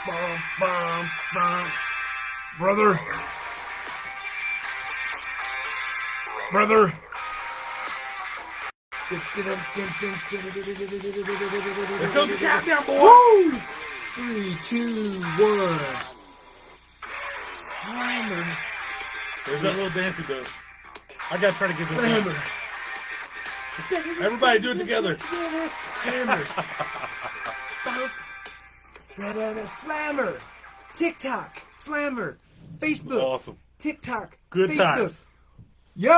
Bum, bum, bum. Brother. Brother. Here comes the countdown, boy. Woo! 3, 2, 1. Slammer. There's that little dance he does. I gotta try to get this Slammer. down. Everybody do it together. Slammer. Slammer. TikTok. Slammer. Facebook. Awesome. TikTok. Good Facebook. times. Yo,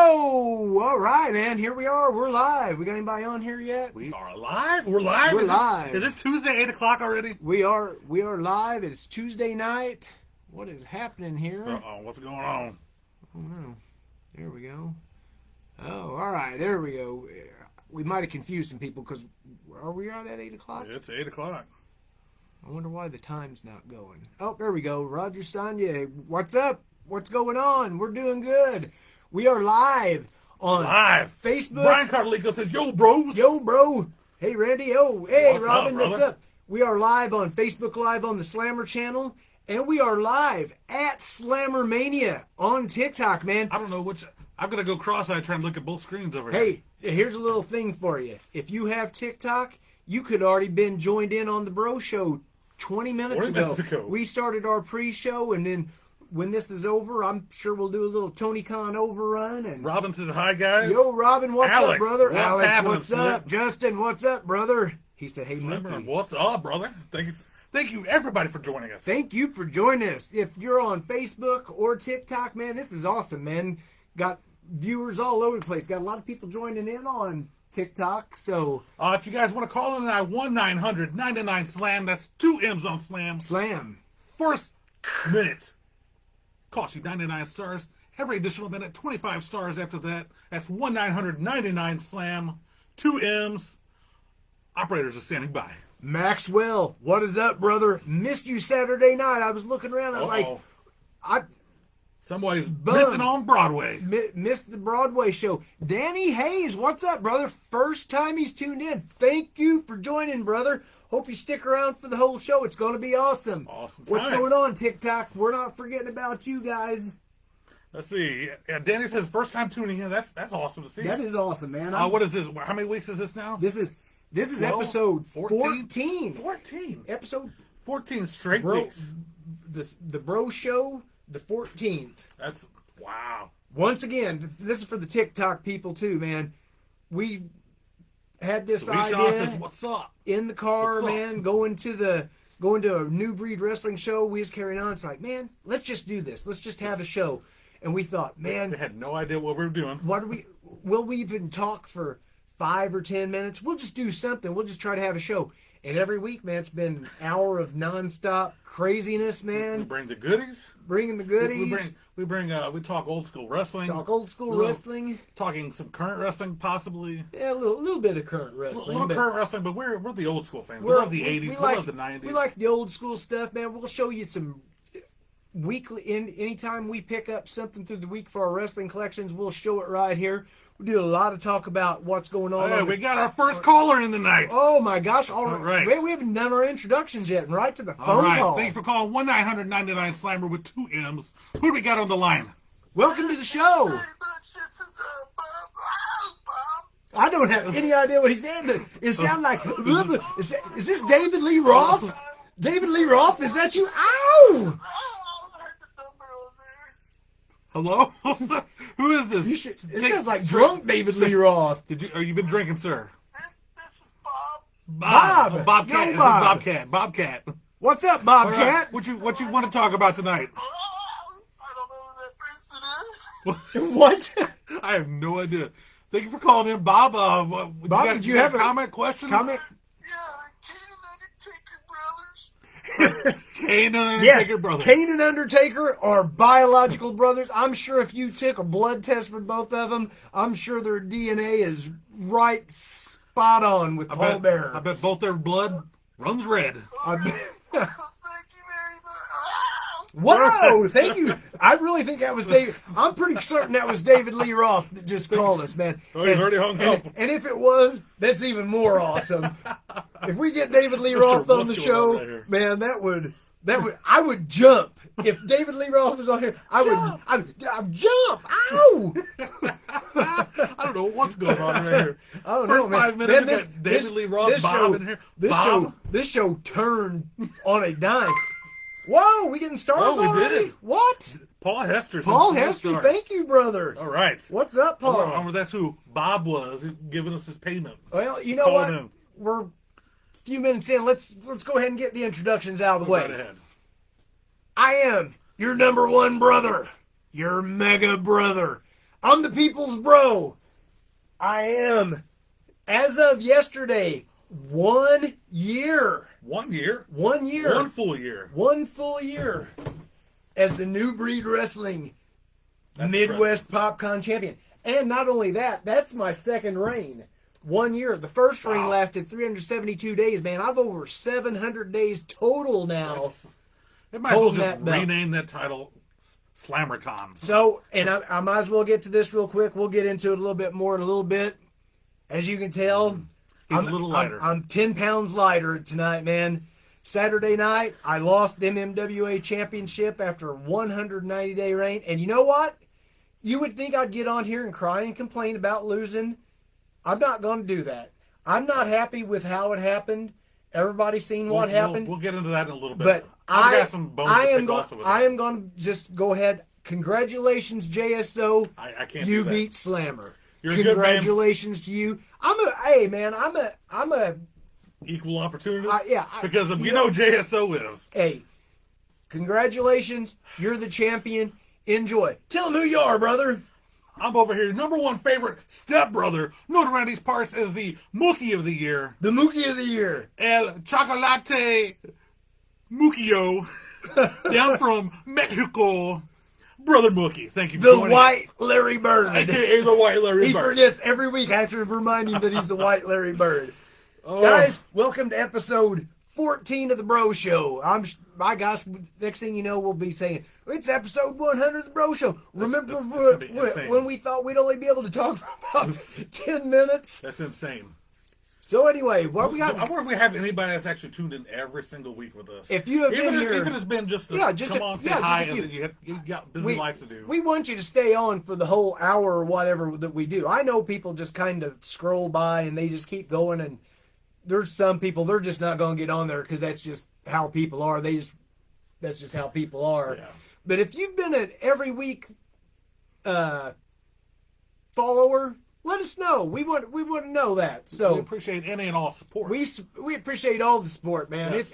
all right, man. Here we are. We're live. We got anybody on here yet? We are live. We're live. We're live. Is it Tuesday, 8 o'clock already? We are live. It's Tuesday night. What is happening here? Uh-oh, what's going on? Oh no. There we go. Oh, all right. There we go. We might have confused some people because are we out at 8 o'clock? It's 8 o'clock. I wonder why the time's not going. Oh, there we go. Roger Sanya. What's up? What's going on? We're doing good. We are live on Facebook. Brian Carlico says, yo, bros. Yo, bro. Hey, Randy. Oh, hey, What's Robin. up, What's up? We are live on Facebook Live on the Slammer channel. And we are live at Slammer Mania on TikTok, man. I don't know which. I'm going to go cross-eyed trying to look at both screens over here. Hey, here's a little thing for you. If you have TikTok, you could already been joined in on the Bro Show 20 minutes ago. We started our pre-show, and then when this is over, I'm sure we'll do a little Tony Khan overrun. And Robin says, hi, guys. Yo, Robin, what's Alex, up, brother? what's Alex, happening, what's up? Justin, what's up, brother? He said, hey, Slimmer, Mookie. what's up, brother? Thank you, everybody, for joining us. Thank you for joining us. If you're on Facebook or TikTok, man, this is awesome, man. Got viewers all over the place. Got a lot of people joining in on TikTok. So if you guys want to call in at 1-900-99-SLAM, that's 2 M's on Slam. Slam. First minute costs you 99 stars. Every additional minute, 25 stars after that. That's 1-900-99-SLAM, 2 M's. Operators are standing by. Maxwell, what is up, brother? Missed you Saturday night. I was looking around. I was like, Somebody's missing on Broadway. Missed the Broadway show. Danny Hayes, what's up, brother? First time he's tuned in. Thank you for joining, brother. Hope you stick around for the whole show. It's going to be awesome. Awesome What's times. going on, TikTok? We're not forgetting about you guys. Let's see. Yeah, Danny says first time tuning in. That's awesome to see. That is awesome, man. What is this? How many weeks is this now? This is 12? episode 14. 14. Episode 14 straight Bro, weeks. The Bro Show, the 14th. That's wow. Once again, this is for the TikTok people too, man. We had this idea says, what's up? in the car, What's up? man, going to a New Breed Wrestling show. We was carrying on. It's like, man, let's just do this. Let's just have a show. And we thought, man, They had no idea what we were doing. will we even talk for 5 or 10 minutes? We'll just do something. We'll just try to have a show. And every week, man, it's been an hour of nonstop craziness, man. We bring the goodies. Bringing the goodies. We talk old school wrestling. Talk old school wrestling. Talking some current wrestling, possibly. Yeah, a little bit of current A wrestling. little but current wrestling, but we're the old school fans. We love the 80s. We love the 90s. We like the old school stuff, man. We'll show you some weekly. Anytime we pick up something through the week for our wrestling collections, we'll show it right here. We do a lot of talk about what's going on. Hey, we got our first caller in tonight. Oh my gosh! All right. Man, we haven't done our introductions yet. And right to the phone All right. call. Thanks for calling 1-900-99-SLAMMER with 2 M's. Who do we got on the line? Welcome to the show. I don't have any idea what he's saying. But it sounds like is this David Lee Roth? David Lee Roth? Is that you? Ow! Hello? Who is this? It sounds like drunk David Lee Roth. Are you been drinking, sir? This is Bob. Bob. Bobcat. Yo, This is Bob. Bobcat. What's up, All Bobcat? right. What you want to talk about tonight? I don't know who that person is. What? I have no idea. Thank you for calling in, Bob. Bob, did you have a comment, question? Comment? Yeah, Kane and Undertaker brothers. Kane and Yes, Undertaker brothers. Kane and Undertaker are biological brothers. I'm sure if you took a blood test for both of them, I'm sure their DNA is right spot on with Paul Bearer. I bet both their blood runs red. I bet- Thank you very much. Whoa, thank you. I really think that was David. I'm pretty certain that was David Lee Roth that just called us, man. Oh, he's already hung up. And if it was, that's even more awesome. If we get David Lee Not sure Roth on the what's going on right show, here. man, that would I would jump if David Lee Roth was on here. I'd jump. Ow! I don't know what's going on right here. I don't know, man. 5 minutes, we got David Lee Roth, Bob in here. This show turned on a dime. Whoa, we getting started already? We did it. What? Paul Hester. Paul Hester, thank you, brother. All right. What's up, Paul? I remember that's who Bob was, giving us his payment. Well, you know what? We're a few minutes in. Let's go ahead and get the introductions out of the way. Right ahead. I am your number one brother, your mega brother. I'm the people's bro. I am, as of yesterday, 1 year. 1 year? 1 year. 1 full year. 1 full year as the New Breed Wrestling Midwest PopCon champion. And not only that, that's my second reign. 1 year. The first reign lasted 372 days, man. I've over 700 days total now. It might as well just rename that title SlammerCon. So, and I might as well get to this real quick. We'll get into it a little bit more in a little bit. As you can tell, he's a little lighter. I'm 10 pounds lighter tonight, man. Saturday night, I lost the MMWA Championship after a 190-day reign. And you know what? You would think I'd get on here and cry and complain about losing. I'm not going to do that. I'm not happy with how it happened. Everybody's seen what happened. We'll get into that in a little bit. But I am going to just go ahead. Congratulations, JSO. I can't. You beat Slammer. You're a Congratulations good to you. I'm a equal opportunity. Because you know JSO is. Hey, congratulations. You're the champion. Enjoy. Tell them who you are, brother. I'm over here, number one favorite stepbrother, known around these parts as the Mookie of the Year. The Mookie of the Year. El Chocolate Mukio, down from Mexico. Brother Mookie, thank you for joining. The White Larry Bird. He's the White Larry Bird. He forgets every week. I have to remind him that he's the White Larry Bird. Guys, welcome to episode 14 of the Bro Show. My gosh, next thing you know, we'll be saying, it's episode 100 of the Bro Show. Remember when we thought we'd only be able to talk for about 10 minutes? That's insane. So anyway, what we got? I wonder if we have anybody that's actually tuned in every single week with us. If you have been here, even if it's been just come on, say hi, and you got busy life to do. We want you to stay on for the whole hour or whatever that we do. I know people just kind of scroll by and they just keep going, and there's some people they're just not going to get on there because that's just how people are. That's just how people are. Yeah. But if you've been an every week follower, let us know. We want to know that. So we appreciate any and all support. We appreciate all the support, man. Yes.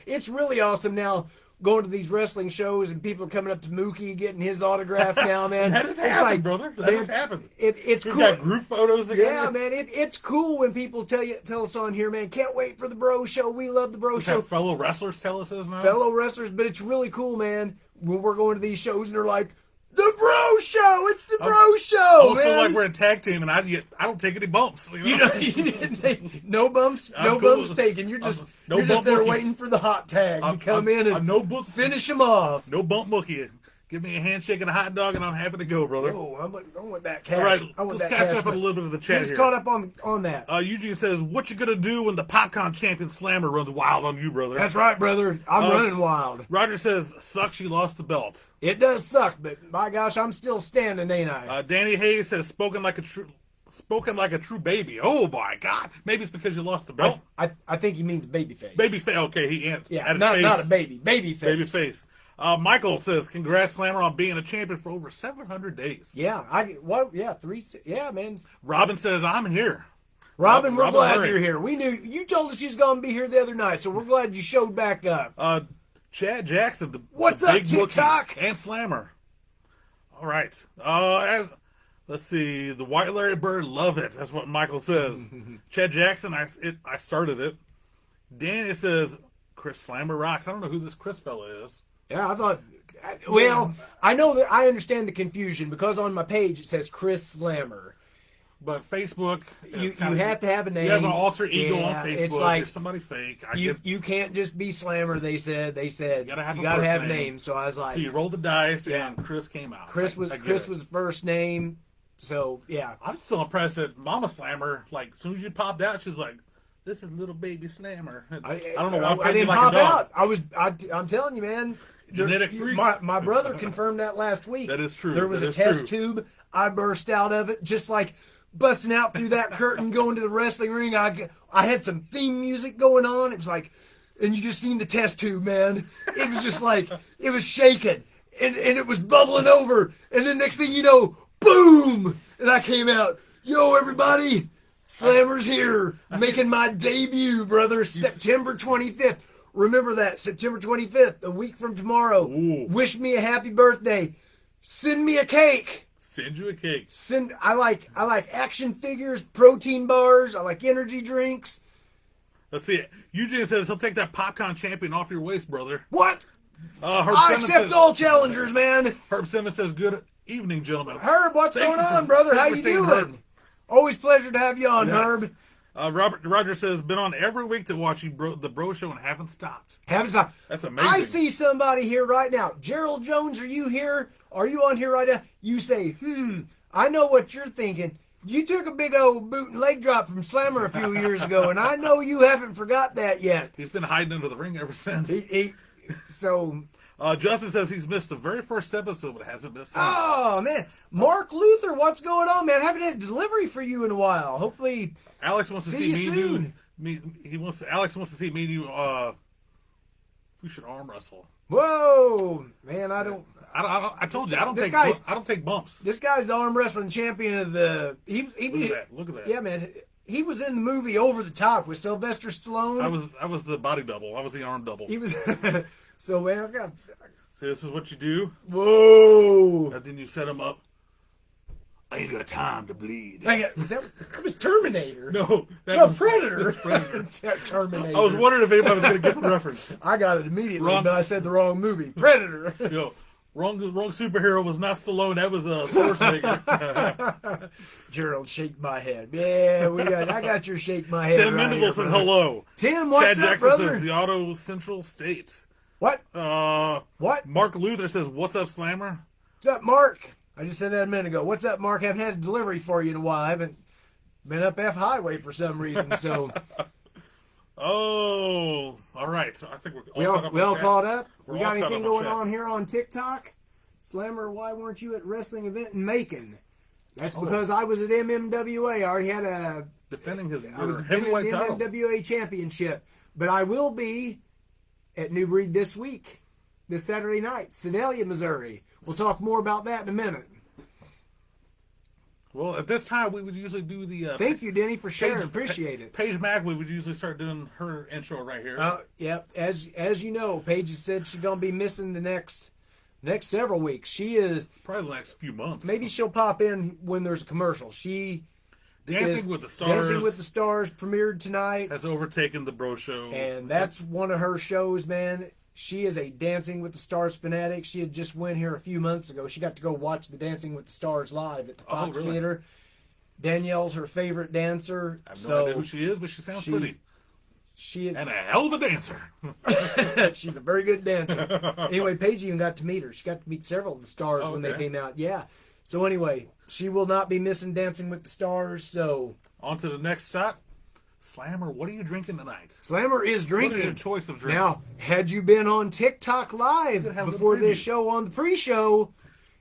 It's really awesome now going to these wrestling shows and people are coming up to Mookie getting his autograph now, man. That has happened, brother. That has happened. It's cool. We've got group photos together. Yeah, man. It's cool when people tell us on here, man. Can't wait for the Bro Show. We love the Bro Show. Have fellow wrestlers tell us this now. Fellow wrestlers, but it's really cool, man. When we're going to these shows and they're like, the Bro Show! It's the Bro Show, man! I feel like we're a tag team, and I don't take any bumps. You didn't take no bumps, bumps taken. You're just there waiting for the hot tag to come in and finish them off. No bump Mookie. Give me a handshake and a hot dog, and I'm happy to go, brother. Oh, I want that cash. All right, let's catch up on a little bit of the chat here. Just caught up on that. Eugene says, what you going to do when the PopCon champion Slammer runs wild on you, brother? That's right, brother. I'm running wild. Roger says, sucks you lost the belt. It does suck, but my gosh, I'm still standing, ain't I? Danny Hayes says, spoken like a true baby. Oh, my God. Maybe it's because you lost the belt. I think he means babyface. Babyface. Okay, he answered. Yeah, not a baby. Babyface. Babyface. Michael says, congrats, Slammer, on being a champion for over 700 days. Yeah, man. Robin says, I'm here. Robin, we're glad you're here. We knew you told us you was going to be here the other night, so we're glad you showed back up. Chad Jackson, what's up, TikTok? And Slammer. All right. Let's see. The White Larry Bird, love it. That's what Michael says. Chad Jackson, I started it. Danny says, Chris Slammer rocks. I don't know who this Chris fella is. Yeah, I thought. Well, I know that I understand the confusion because on my page it says Chris Slammer. But Facebook, you have to have a name. You have an alter ego on Facebook. It's like, you're somebody fake. You can't just be Slammer. They said you gotta have a name. So I was like, so you rolled the dice, and Chris came out. Chris was the first name. So yeah, I'm still impressed that Mama Slammer. Like as soon as you popped out, she's like, This is little baby Slammer. I don't know why I didn't like pop a dog. out. I'm telling you, man. Genetic freak. My brother confirmed that last week. That is true. There was That a is test true. tube. I burst out of it, just like busting out through that curtain, going to the wrestling ring. I had some theme music going on. It was like, and you just seen the test tube, man. It was just like, it was shaking, and it was bubbling over. And then next thing you know, boom! And I came out, yo, everybody, Slammer's here, making my debut, brother, September 25th. Remember that, September 25th, a week from tomorrow. Ooh. Wish me a happy birthday. Send me a cake. Send you a cake. I like action figures, protein bars. I like energy drinks. Let's see it. Eugene says he'll take that popcorn champion off your waist, brother. What? Herb I Simmons accept says, all challengers, man. Herb Simmons says, good evening, gentlemen. Herb, what's Thank going you on, for- brother? thank How you for you saying doing? Herb. Always pleasure to have you on, Yes. Herb. Roger says, been on every week to watch the Bro Show and haven't stopped. Haven't stopped. That's amazing. I see somebody here right now. Gerald Jones, are you here? Are you on here right now? You say, I know what you're thinking. You took a big old boot and leg drop from Slammer a few years ago, and I know you haven't forgot that yet. He's been hiding under the ring ever since. So, Justin says he's missed the very first episode, but hasn't missed one. oh, man. Mark Luther, what's going on, man? I haven't had a delivery for you in a while. Hopefully, Alex wants to See see you me soon. and you. Alex wants to see me and you. We should arm wrestle. whoa, man, I don't. I told you I don't This take guy's- I don't take bumps. This guy's the arm wrestling champion of the. Look at that! Look at that! Yeah, man. He was in the movie Over the Top with Sylvester Stallone. I was the body double. I was the arm double. He was. So, man, I got. See, this is what you do. Whoa. And then you set him up. I ain't got time to bleed. That was Terminator. No, that No, was Predator. that's Predator. Terminator. I was wondering if anybody was going to get the reference. I got it immediately, Wrong. but I said the wrong movie. Predator. Yo, wrong superhero was not Stallone. That was Schwarzenegger. Gerald, shake my head. Yeah, I got your shake my head. Tim right Mendible here, says brother. hello. Tim, what's Chad up, Jackson brother? says the Auto Central State. What? What? Mark Luther says, "What's up, Slammer?" What's up, Mark? I just said that a minute ago. What's up, Mark? I haven't had a delivery for you in a while. I haven't been up F Highway for some reason. So Oh, all right. So I think we all caught up. We're We all got caught anything up on going chat. on here on TikTok? Slammer, why weren't you at wrestling event in Macon? That's because I was at MMWA. I already had Defending his I was defending heavyweight the title. MMWA championship. But I will be at New Breed this week, this Saturday night, Sedalia, Missouri. We'll talk more about that in a minute. Well, at this time, we would usually do the. Thank you, Denny, for sharing. Paige- Appreciate it. Paige Mack, we would usually start doing her intro right here. Yep. As you know, Paige has said she's gonna be missing the next several weeks. She is. Probably the next few months. Maybe she'll pop in when there's a commercial. She Dancing is with the Stars. Dancing with the Stars premiered tonight, has overtaken the Bro Show. and that's one of her shows, man. She is a Dancing with the Stars fanatic. She had just went here a few months ago. She got to go watch the Dancing with the Stars live at the Fox really? Theater. Danielle's her favorite dancer. I have no idea who she is, but she sounds pretty. She is, And a hell of a dancer. she's a very good dancer. Anyway, Paige even got to meet her. She got to meet several of the stars when they Okay. came out. Yeah. So anyway, she will not be missing Dancing with the Stars. So On to the next shot. Slammer, what are you drinking tonight? Slammer is What is your drinking. choice of drink? Now, had you been on TikTok live Could have the before this preview. show on the pre-show,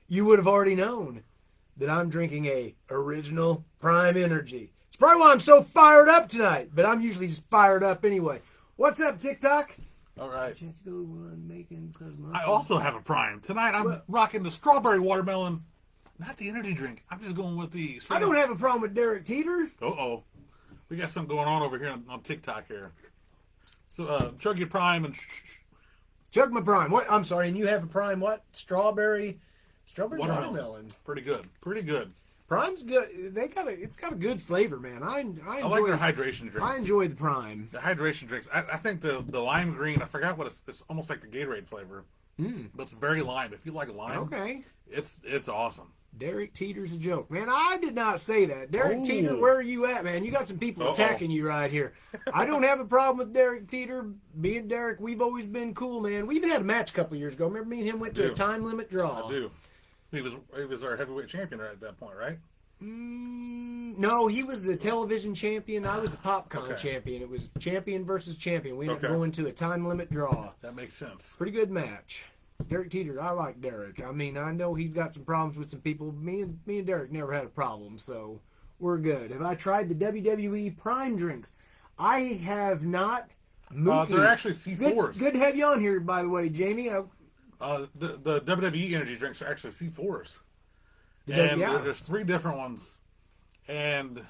you would have already known that I'm drinking a original Prime Energy. It's probably why I'm so fired up tonight, but I'm usually just fired up anyway. What's up, TikTok? All right. Let's go on making because I also have a Prime. Tonight I'm rocking the strawberry watermelon. Not the energy drink. I'm just going with the... I don't have a problem with Derek Teeter. Uh-oh. We got something going on over here on TikTok here. So, chug your Prime and... Chug my Prime. What? I'm sorry, and you have a Prime what? Strawberry Watermelon. watermelon. Pretty good. Pretty good. Prime's good. It's got a good flavor, man. I I enjoy like their hydration drinks. I enjoy the Prime. The hydration drinks. I think the lime green, I forgot what it's almost like the Gatorade flavor. But it's very lime. If you like lime, Okay. it's awesome. Derek Teeter's a joke. Man, I did not say that. Derek Oh. Teeter, where are you at, man? You got some people attacking you right here. I don't have a problem with Derek Teeter. Me and Derek, we've always been cool, man. We even had a match a couple of years ago. Remember me and him went to a time limit draw. I do. He was our heavyweight champion at that point, right? No, he was the television champion. I was the PopCon champion. It was champion versus champion. We ended up going to a time limit draw. That makes sense. Pretty good match. Derek Teeter, I like Derek. I mean, I know he's got some problems with some people. Me and Derek never had a problem, so we're good. Have I tried the WWE Prime drinks? I have not. They're actually C4s. Good to have you on here, by the way, Jamie. The WWE energy drinks are actually C4s. And there's 3 different ones. And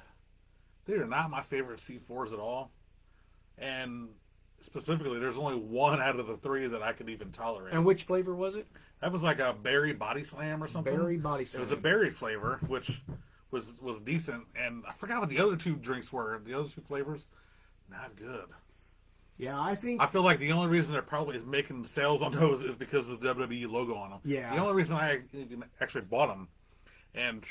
they are not my favorite C4s at all. And specifically, there's only 1 out of the 3 that I could even tolerate. And which flavor was it? That was like a berry body slam or something. Berry body slam. It was a berry flavor, which was decent. And I forgot what the other 2 drinks were. The other 2 flavors, not good. Yeah, I feel like the only reason they're probably making sales on those is because of the WWE logo on them. Yeah. The only reason I actually bought them, and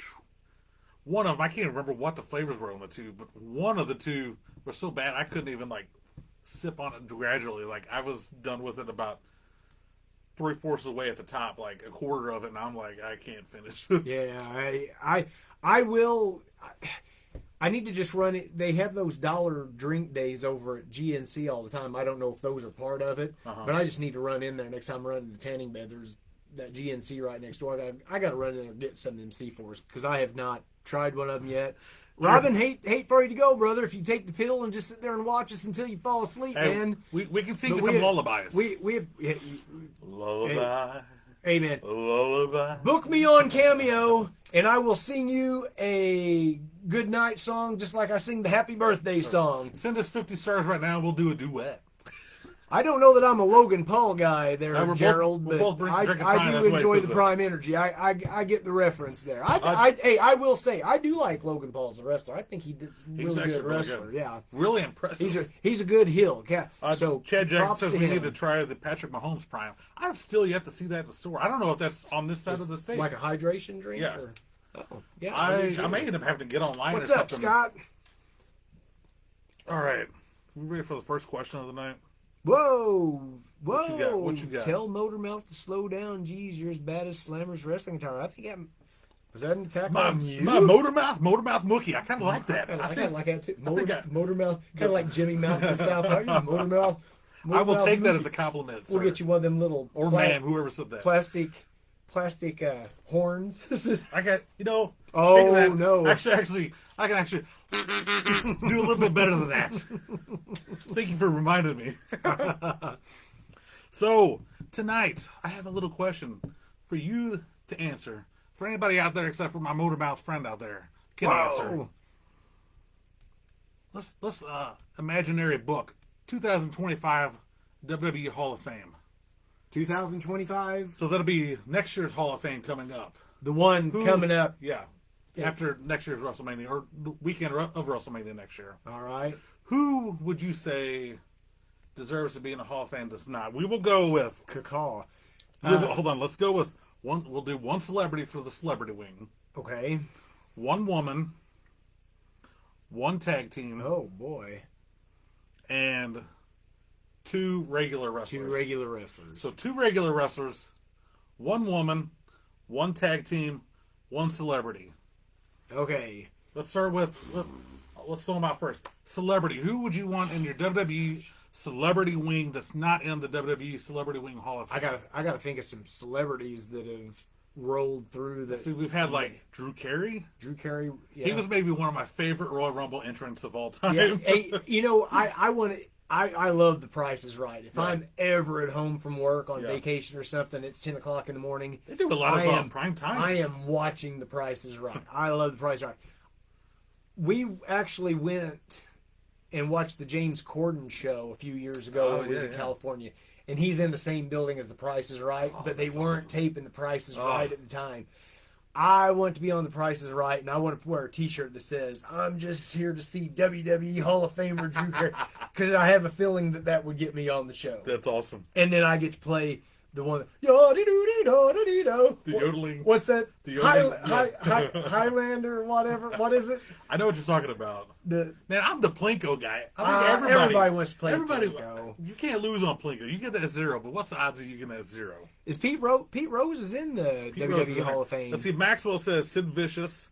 one of them, I can't remember what the flavors were on the 2, but one of the 2 were so bad I couldn't even sip on it gradually. I was done with it about 3/4 of the way at the top, like a quarter of it, and I'm like, I can't finish this. Yeah, I will. I need to just run it. They have those dollar drink days over at GNC all the time. I don't know if those are part of it, but I just need to run in there next time I'm running the tanning bed. There's that GNC right next door. I got to run in there and get some of them C4s because I have not tried one of them yet. Robin, hate for you to go, brother. If you take the pill and just sit there and watch us until you fall asleep, man. We can sing some lullabies. Lullaby. Amen. Lullaby. Book me on Cameo, and I will sing you a good night song, just like I sing the happy birthday song. Send us 50 stars right now. We'll do a duet. I don't know that I'm a Logan Paul guy there, Gerald, but I do enjoy the Prime Energy. I get the reference there. I will say, I do like Logan Paul as a wrestler. I think he's really good wrestler. Yeah, really impressive. He's a good heel. So Chad Jackson says we need to try the Patrick Mahomes Prime. I've still yet to see that at the store. I don't know if that's on this side of the state. Like a hydration drink? Yeah. Yeah. I may end up having to get online. What's up, Scott? All right. We ready for the first question of the night? Whoa! What you got? Tell Motormouth to slow down. Geez, you're as bad as Slammer's wrestling attire. I think was that an attack on you? My Motormouth Mookie. I kind of like that. I like that too. Motormouth, kind of like Jimmy Mouth in the South. How are you, Motormouth? I will take that as a compliment. We'll get you one of them little whoever said that plastic horns. I got Oh no! Actually, I can actually do a little bit better than that. Thank you for reminding me. So, tonight, I have a little question for you to answer. For anybody out there except for my Motormouth friend out there can answer. Let's imaginary book. 2025 WWE Hall of Fame. 2025? So that'll be next year's Hall of Fame coming up. The one coming up. Yeah. After next year's WrestleMania, or the weekend of WrestleMania next year. All right. Who would you say deserves to be in the Hall of Fame that's not? We will go with... Cacaw. Hold on. Let's go with one. We'll do one celebrity for the celebrity wing. Okay. One woman. One tag team. Oh, boy. And 2 regular wrestlers. 2 regular wrestlers. So 2 regular wrestlers, 1 woman, 1 tag team, 1 celebrity. Okay. Let's start with let's throw them out first. Celebrity. Who would you want in your WWE celebrity wing that's not in the WWE Celebrity Wing Hall of Fame? I gotta think of some celebrities that have rolled through that. See, we've had Drew Carey. Yeah. He was maybe one of my favorite Royal Rumble entrants of all time. Yeah. Hey, I love The Price is Right. If I'm ever at home from work on vacation or something, it's 10 o'clock in the morning. They do a lot of prime time. I am watching The Price is Right. I love The Price is Right. We actually went and watched the James Corden show a few years ago when he was in California. And he's in the same building as The Price is Right, but they weren't taping The Price is Right at the time. I want to be on The Price is Right, and I want to wear a T-shirt that says, I'm just here to see WWE Hall of Famer Drew Carey, because I have a feeling that would get me on the show. That's awesome. And then I get to play the one, the yodeling. What's that? The yodeling. Highlander, whatever. What is it? I know what you're talking about. Man, I'm the Plinko guy. Everybody wants to play Plinko. You can't lose on Plinko. You get that 0, but what's the odds of you getting that 0? Is Pete Rose is in the WWE Hall of Fame? Let's see. Maxwell says Sid Vicious,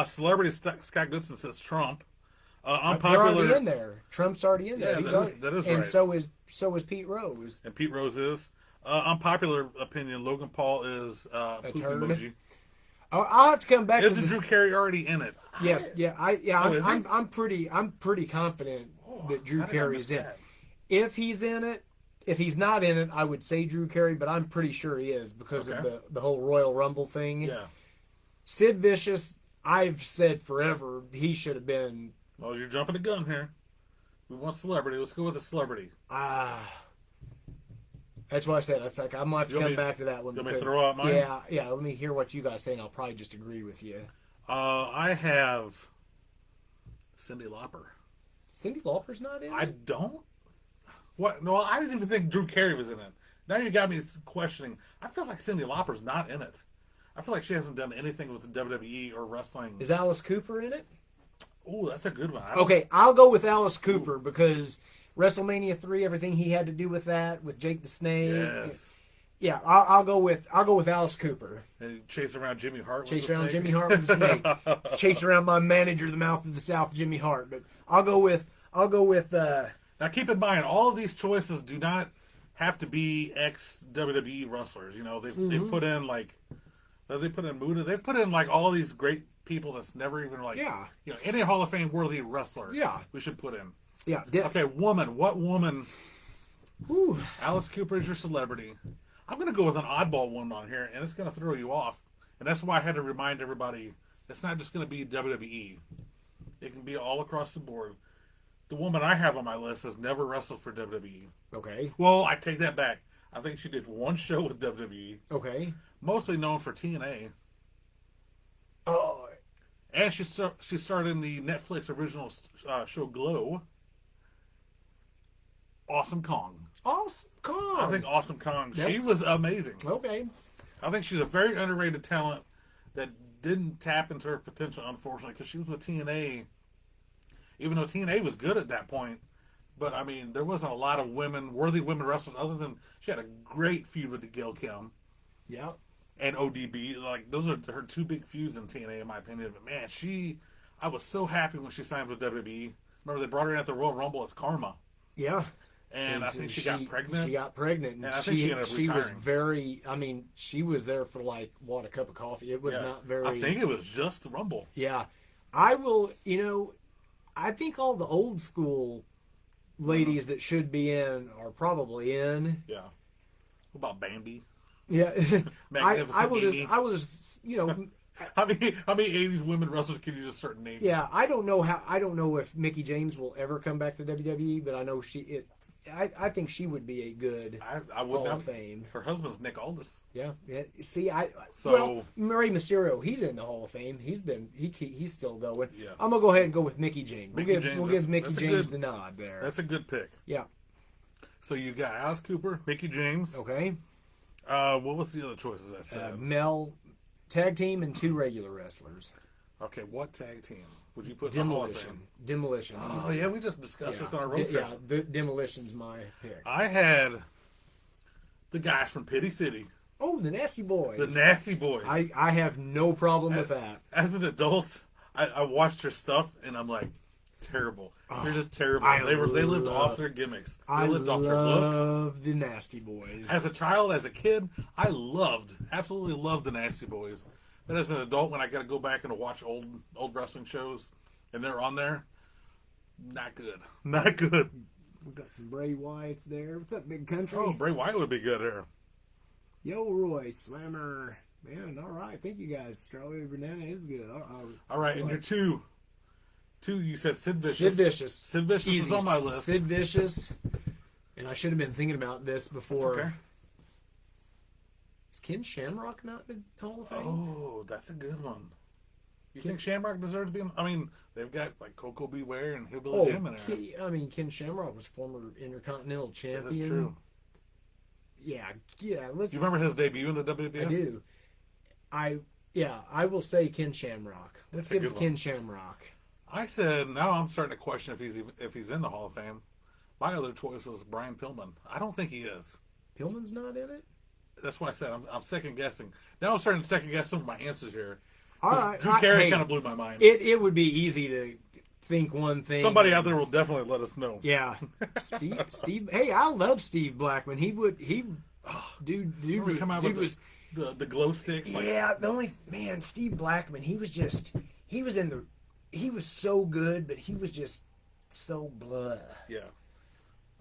Celebrity Scott Goodson says Trump. They're Unpopular. already in there. Trump's already in there. Yeah, that is and right. so is Pete Rose. And Pete Rose is. Unpopular opinion, Logan Paul is Poopy turd? Emoji. I'll have to come back to Isn't this. Drew Carey already in it? Yes, yeah, Oh, is he? I'm pretty confident that Drew How did I Carey's miss in. that? If he's in it, if he's not in it, I would say Drew Carey, but I'm pretty sure he is because of Okay. the whole Royal Rumble thing. Yeah. Sid Vicious, I've said forever he should have been. Well, you're jumping the gun here. We want celebrity. Let's go with a celebrity. That's what I said. It's like I'm gonna have to You want come me- back to that one. you want me to because- throw out mine? Yeah. Let me hear what you guys say, and I'll probably just agree with you. I have Cyndi Lauper. Cyndi Lauper's not in I it? don't. What? No, I didn't even think Drew Carey was in it. Now you got me questioning. I feel like Cyndi Lauper's not in it. I feel like she hasn't done anything with the WWE or wrestling. Is Alice Cooper in it? Oh, that's a good one. I don't- Okay, I'll go with Alice Cooper because WrestleMania 3, everything he had to do with that, with Jake the Snake. Yes. Yeah, I'll go with Alice Cooper. And chase around Jimmy Hart. with Chase the around snake. Jimmy Hart with the snake. Chase around my manager, the mouth of the South, Jimmy Hart. But I'll go with. Now keep in mind, all of these choices do not have to be ex WWE wrestlers. You know, they've put in like they put in Muda. They've put in like all these great people that's never even like any Hall of Fame worthy wrestler. Yeah. we should put in. Yeah. Okay, woman. What woman? Whew. Alice Cooper is your celebrity. I'm going to go with an oddball one on here, and it's going to throw you off. And that's why I had to remind everybody, it's not just going to be WWE. It can be all across the board. The woman I have on my list has never wrestled for WWE. Okay. Well, I take that back. I think she did one show with WWE, Okay. mostly known for TNA. Oh. And she starred in the Netflix original show Glow. Awesome Kong. Awesome Kong. I think Awesome Kong, Yep. she was amazing. Okay. I think she's a very underrated talent that didn't tap into her potential, unfortunately, because she was with TNA. Even though TNA was good at that point, but I mean, there wasn't a lot of worthy women wrestlers other than she had a great feud with Gail Kim Yeah. and ODB. Like those are her two big feuds in TNA, in my opinion. But man, I was so happy when she signed with WWE. Remember they brought her in at the Royal Rumble as Karma, Yeah. and I think she got pregnant. She got pregnant, and, And I think she ended up she was retiring. very. I mean, she was there for like what, a cup of coffee. It was Yeah. not very. I think it was just the Rumble. Yeah, I will. I think all the old school ladies that should be in are probably in. Yeah. What about Bambi? Yeah, Magnificent I will Amy. just. I will just. How many 80s women wrestlers can you just start naming? Yeah, I don't know if Mickie James will ever come back to WWE, but I know I think she would be a good I would Hall not. of Fame. Her husband's Nick Aldis. Yeah. See, So- Rey Mysterio, he's in the Hall of Fame. He's still going. Yeah. I'm gonna go ahead and go with Mickey James. Mickey James, We'll give Mickey that's a James good- the nod there. That's a good pick. Yeah. So you got Alice Cooper, Mickey James. Okay. What was the other choices I said? Mel, tag team, and 2 regular wrestlers. Okay, what tag team would you put in the Hall of Demolition. Fame? Demolition. Oh yeah, we just discussed this on our road trip. Yeah, Demolition's my pick. I had the guys from Pity City, Oh, the Nasty Boys. the Nasty Boys. I have no problem with that. As an adult, I watched their stuff and I'm like, terrible. They're just terrible. I They lived love- off their gimmicks. They I lived off their look. love the Nasty Boys. As a child, as a kid, I absolutely loved the Nasty Boys. But as an adult, when I got to go back and watch old wrestling shows, and they're on there, not good, not good. We've got some Bray Wyatts there. What's up, Big Country? Oh, Bray Wyatt would be good here. Yo, Roy Slammer. Man, all right. Thank you guys. Strawberry Banana is good. All right, and your two, you said Sid Vicious. Sid Vicious. Sid Vicious Easy. is on my list. Sid Vicious. And I should have been thinking about this before. That's okay. Is Ken Shamrock not the Hall of Fame? Oh, that's a good one. You think Shamrock deserves to be? I mean, they've got like Coco Beware and Hillbilly Jim in there. Ken Shamrock was former Intercontinental Yeah, Champion. that's true. Yeah. Let's. You remember his debut in the WWF? I do. I will say Ken Shamrock. Let's That's a give good it Ken one. Shamrock. I said now I'm starting to question if he's in the Hall of Fame. My other choice was Brian Pillman. I don't think he is. Pillman's not in it. That's why I said I'm second guessing. Now I'm starting to second guess some of my answers here. All right. Drew Carey Hey, kind of blew my mind. it would be easy to think one thing. Somebody out there will definitely let us know. Yeah. Steve. Hey, I love Steve Blackman. Dude was the glow sticks. Like, yeah, the only man, Steve Blackman, he was so good, but he was just so blah. Yeah.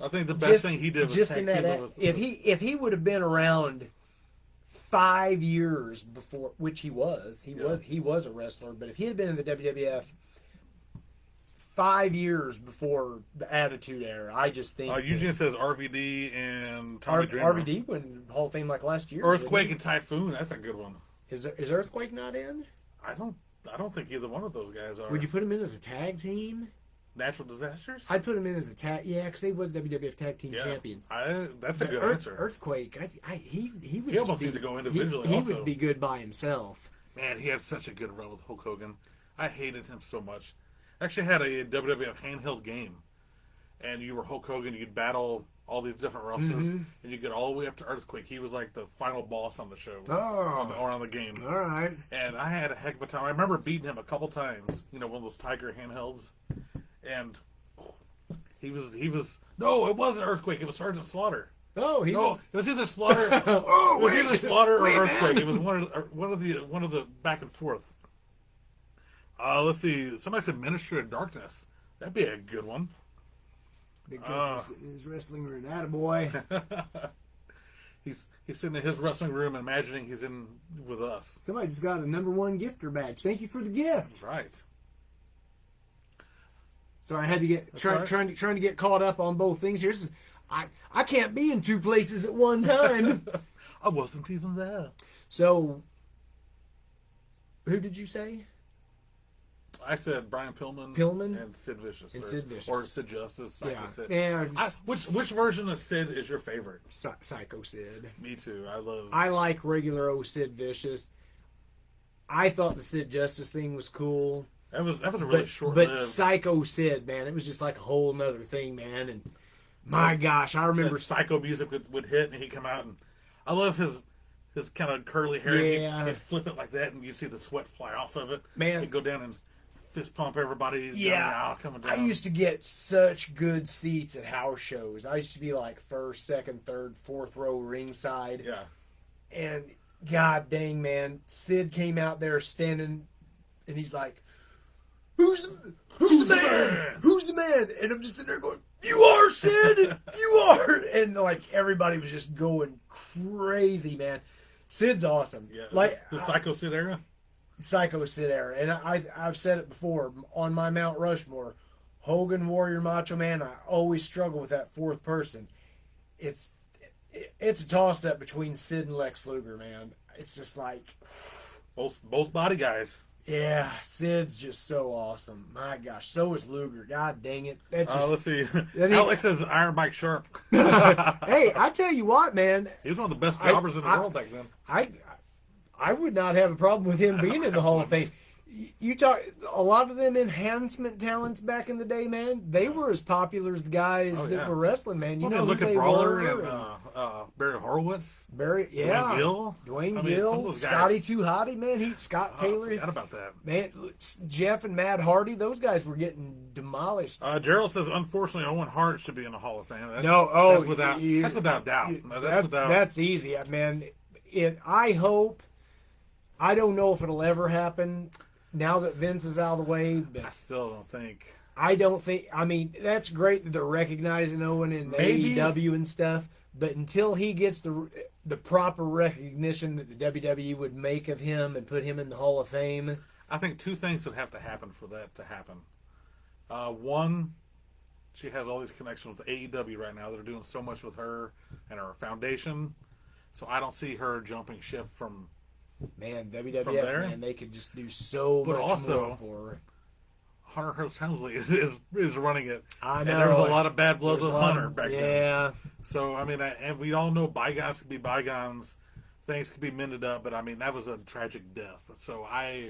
I think the best thing he did was just tag in that. teaming with, If he would have been around 5 years before, which he was a wrestler, but if he had been in the WWF 5 years before the Attitude Era, I just think Eugene says RVD and Tommy Dreamer. RVD went Hall of Fame like last year. Earthquake and Typhoon. That's a good one. Is Earthquake not in? I don't think either one of those guys are. Would you put him in as a tag team? Natural Disasters? I'd put him in as a tag. Yeah, because they was WWF Tag Team Champions. That's a good answer. Earthquake. He would. He almost needs to go individually. He would be good by himself. Man, he had such a good run with Hulk Hogan. I hated him so much. Actually had a WWF handheld game, and you were Hulk Hogan. You'd battle all these different wrestlers, and you get all the way up to Earthquake. He was like the final boss on the show, or on the game. All right. And I had a heck of a time. I remember beating him a couple times. One of those Tiger handhelds, and he was. No, it wasn't Earthquake. It was Sergeant Slaughter. Oh, it was either Slaughter. Either Slaughter or Earthquake. Man. It was one of the back and forth. Let's see. Somebody said Ministry of Darkness. That'd be a good one. Big Coach in his wrestling room. Attaboy. He's sitting in his wrestling room imagining he's in with us. Somebody just got a #1 gifter badge. Thank you for the gift. Right. So I had to get trying to get caught up on both things here. I can't be in two places at one time. I wasn't even there. So who did you say? I said Brian Pillman and Sid Vicious. Or Sid Justice. Psycho Sid. Yeah. Which version of Sid is your favorite? Psycho Sid. Me too. I like regular old Sid Vicious. I thought the Sid Justice thing was cool. That was a really short-lived. But Psycho Sid, man, it was just like a whole nother thing, man. And my gosh, I remember Psycho music would hit, and he'd come out, and I love his kind of curly hair. Yeah. He'd flip it like that, and you'd see the sweat fly off of it. Man, he'd go down and fist pump everybody. Coming down. I used to get such good seats at house shows. I used to be like first, second, third, fourth row ringside. Yeah. And god dang, man, Sid came out there standing, and he's like, Who's the man? Who's the man? And I'm just sitting there going, you are, Sid! You are! And like everybody was just going crazy, man. Sid's awesome. Yeah, like the Psycho Sid era? Psycho Sid era. And I've said it before, on my Mount Rushmore, Hogan, Warrior, Macho Man, I always struggle with that fourth person. It's a toss-up between Sid and Lex Luger, man. It's just like... Both body guys. Yeah, Sid's just so awesome. My gosh, so is Luger. God dang it. Let's see. Alex says Iron Mike Sharp. Hey, I tell you what, man. He was one of the best jobbers in the world back then. I would not have a problem with him being in the Hall of Fame. You talk a lot of them enhancement talents back in the day, man. They were as popular as the guys that were wrestling, man. You know, look at Brawler and Barry Horowitz, Dwayne Gill, Scotty Too Hotty, man. Scott Taylor. I forgot about that, man. Jeff and Matt Hardy, those guys were getting demolished. Gerald says, unfortunately, Owen Hart should be in the Hall of Fame. That's without doubt. That's easy, man. I hope. I don't know if it'll ever happen. Now that Vince is out of the way, but I still don't think. I don't think. I mean, that's great that they're recognizing Owen in the AEW and stuff, but until he gets the proper recognition that the WWE would make of him and put him in the Hall of Fame, I think two things would have to happen for that to happen. One, she has all these connections with AEW right now. They're doing so much with her and her foundation, so I don't see her jumping ship from. Man, WWF, man, they could just do so much more for her. Hunter Hearst Helmsley is running it. I know. And there was a lot of bad blood with Hunter back then. Yeah. So, I mean, and we all know bygones can be bygones. Things can be mended up, but, I mean, that was a tragic death. So, I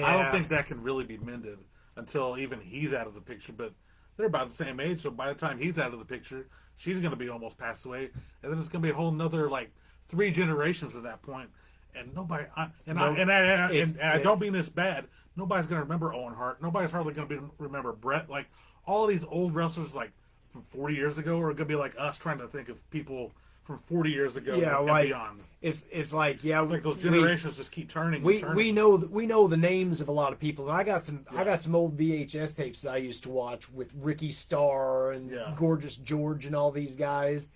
don't think that can really be mended until even he's out of the picture. But they're about the same age, so by the time he's out of the picture, she's going to be almost passed away. And then it's going to be a whole nother, 3 generations at that point. And nobody, I It's- don't mean this bad. Nobody's going to remember Owen Hart. Nobody's hardly going to remember Brett. Like, all these old wrestlers, like, from 40 years ago are going to be like us trying to think of people from 40 years ago and like beyond. it's like yeah, It's like those generations just keep turning. We and turning. we know the names of a lot of people. And I got some old VHS tapes that I used to watch with Ricky Starr and Gorgeous George and all these guys.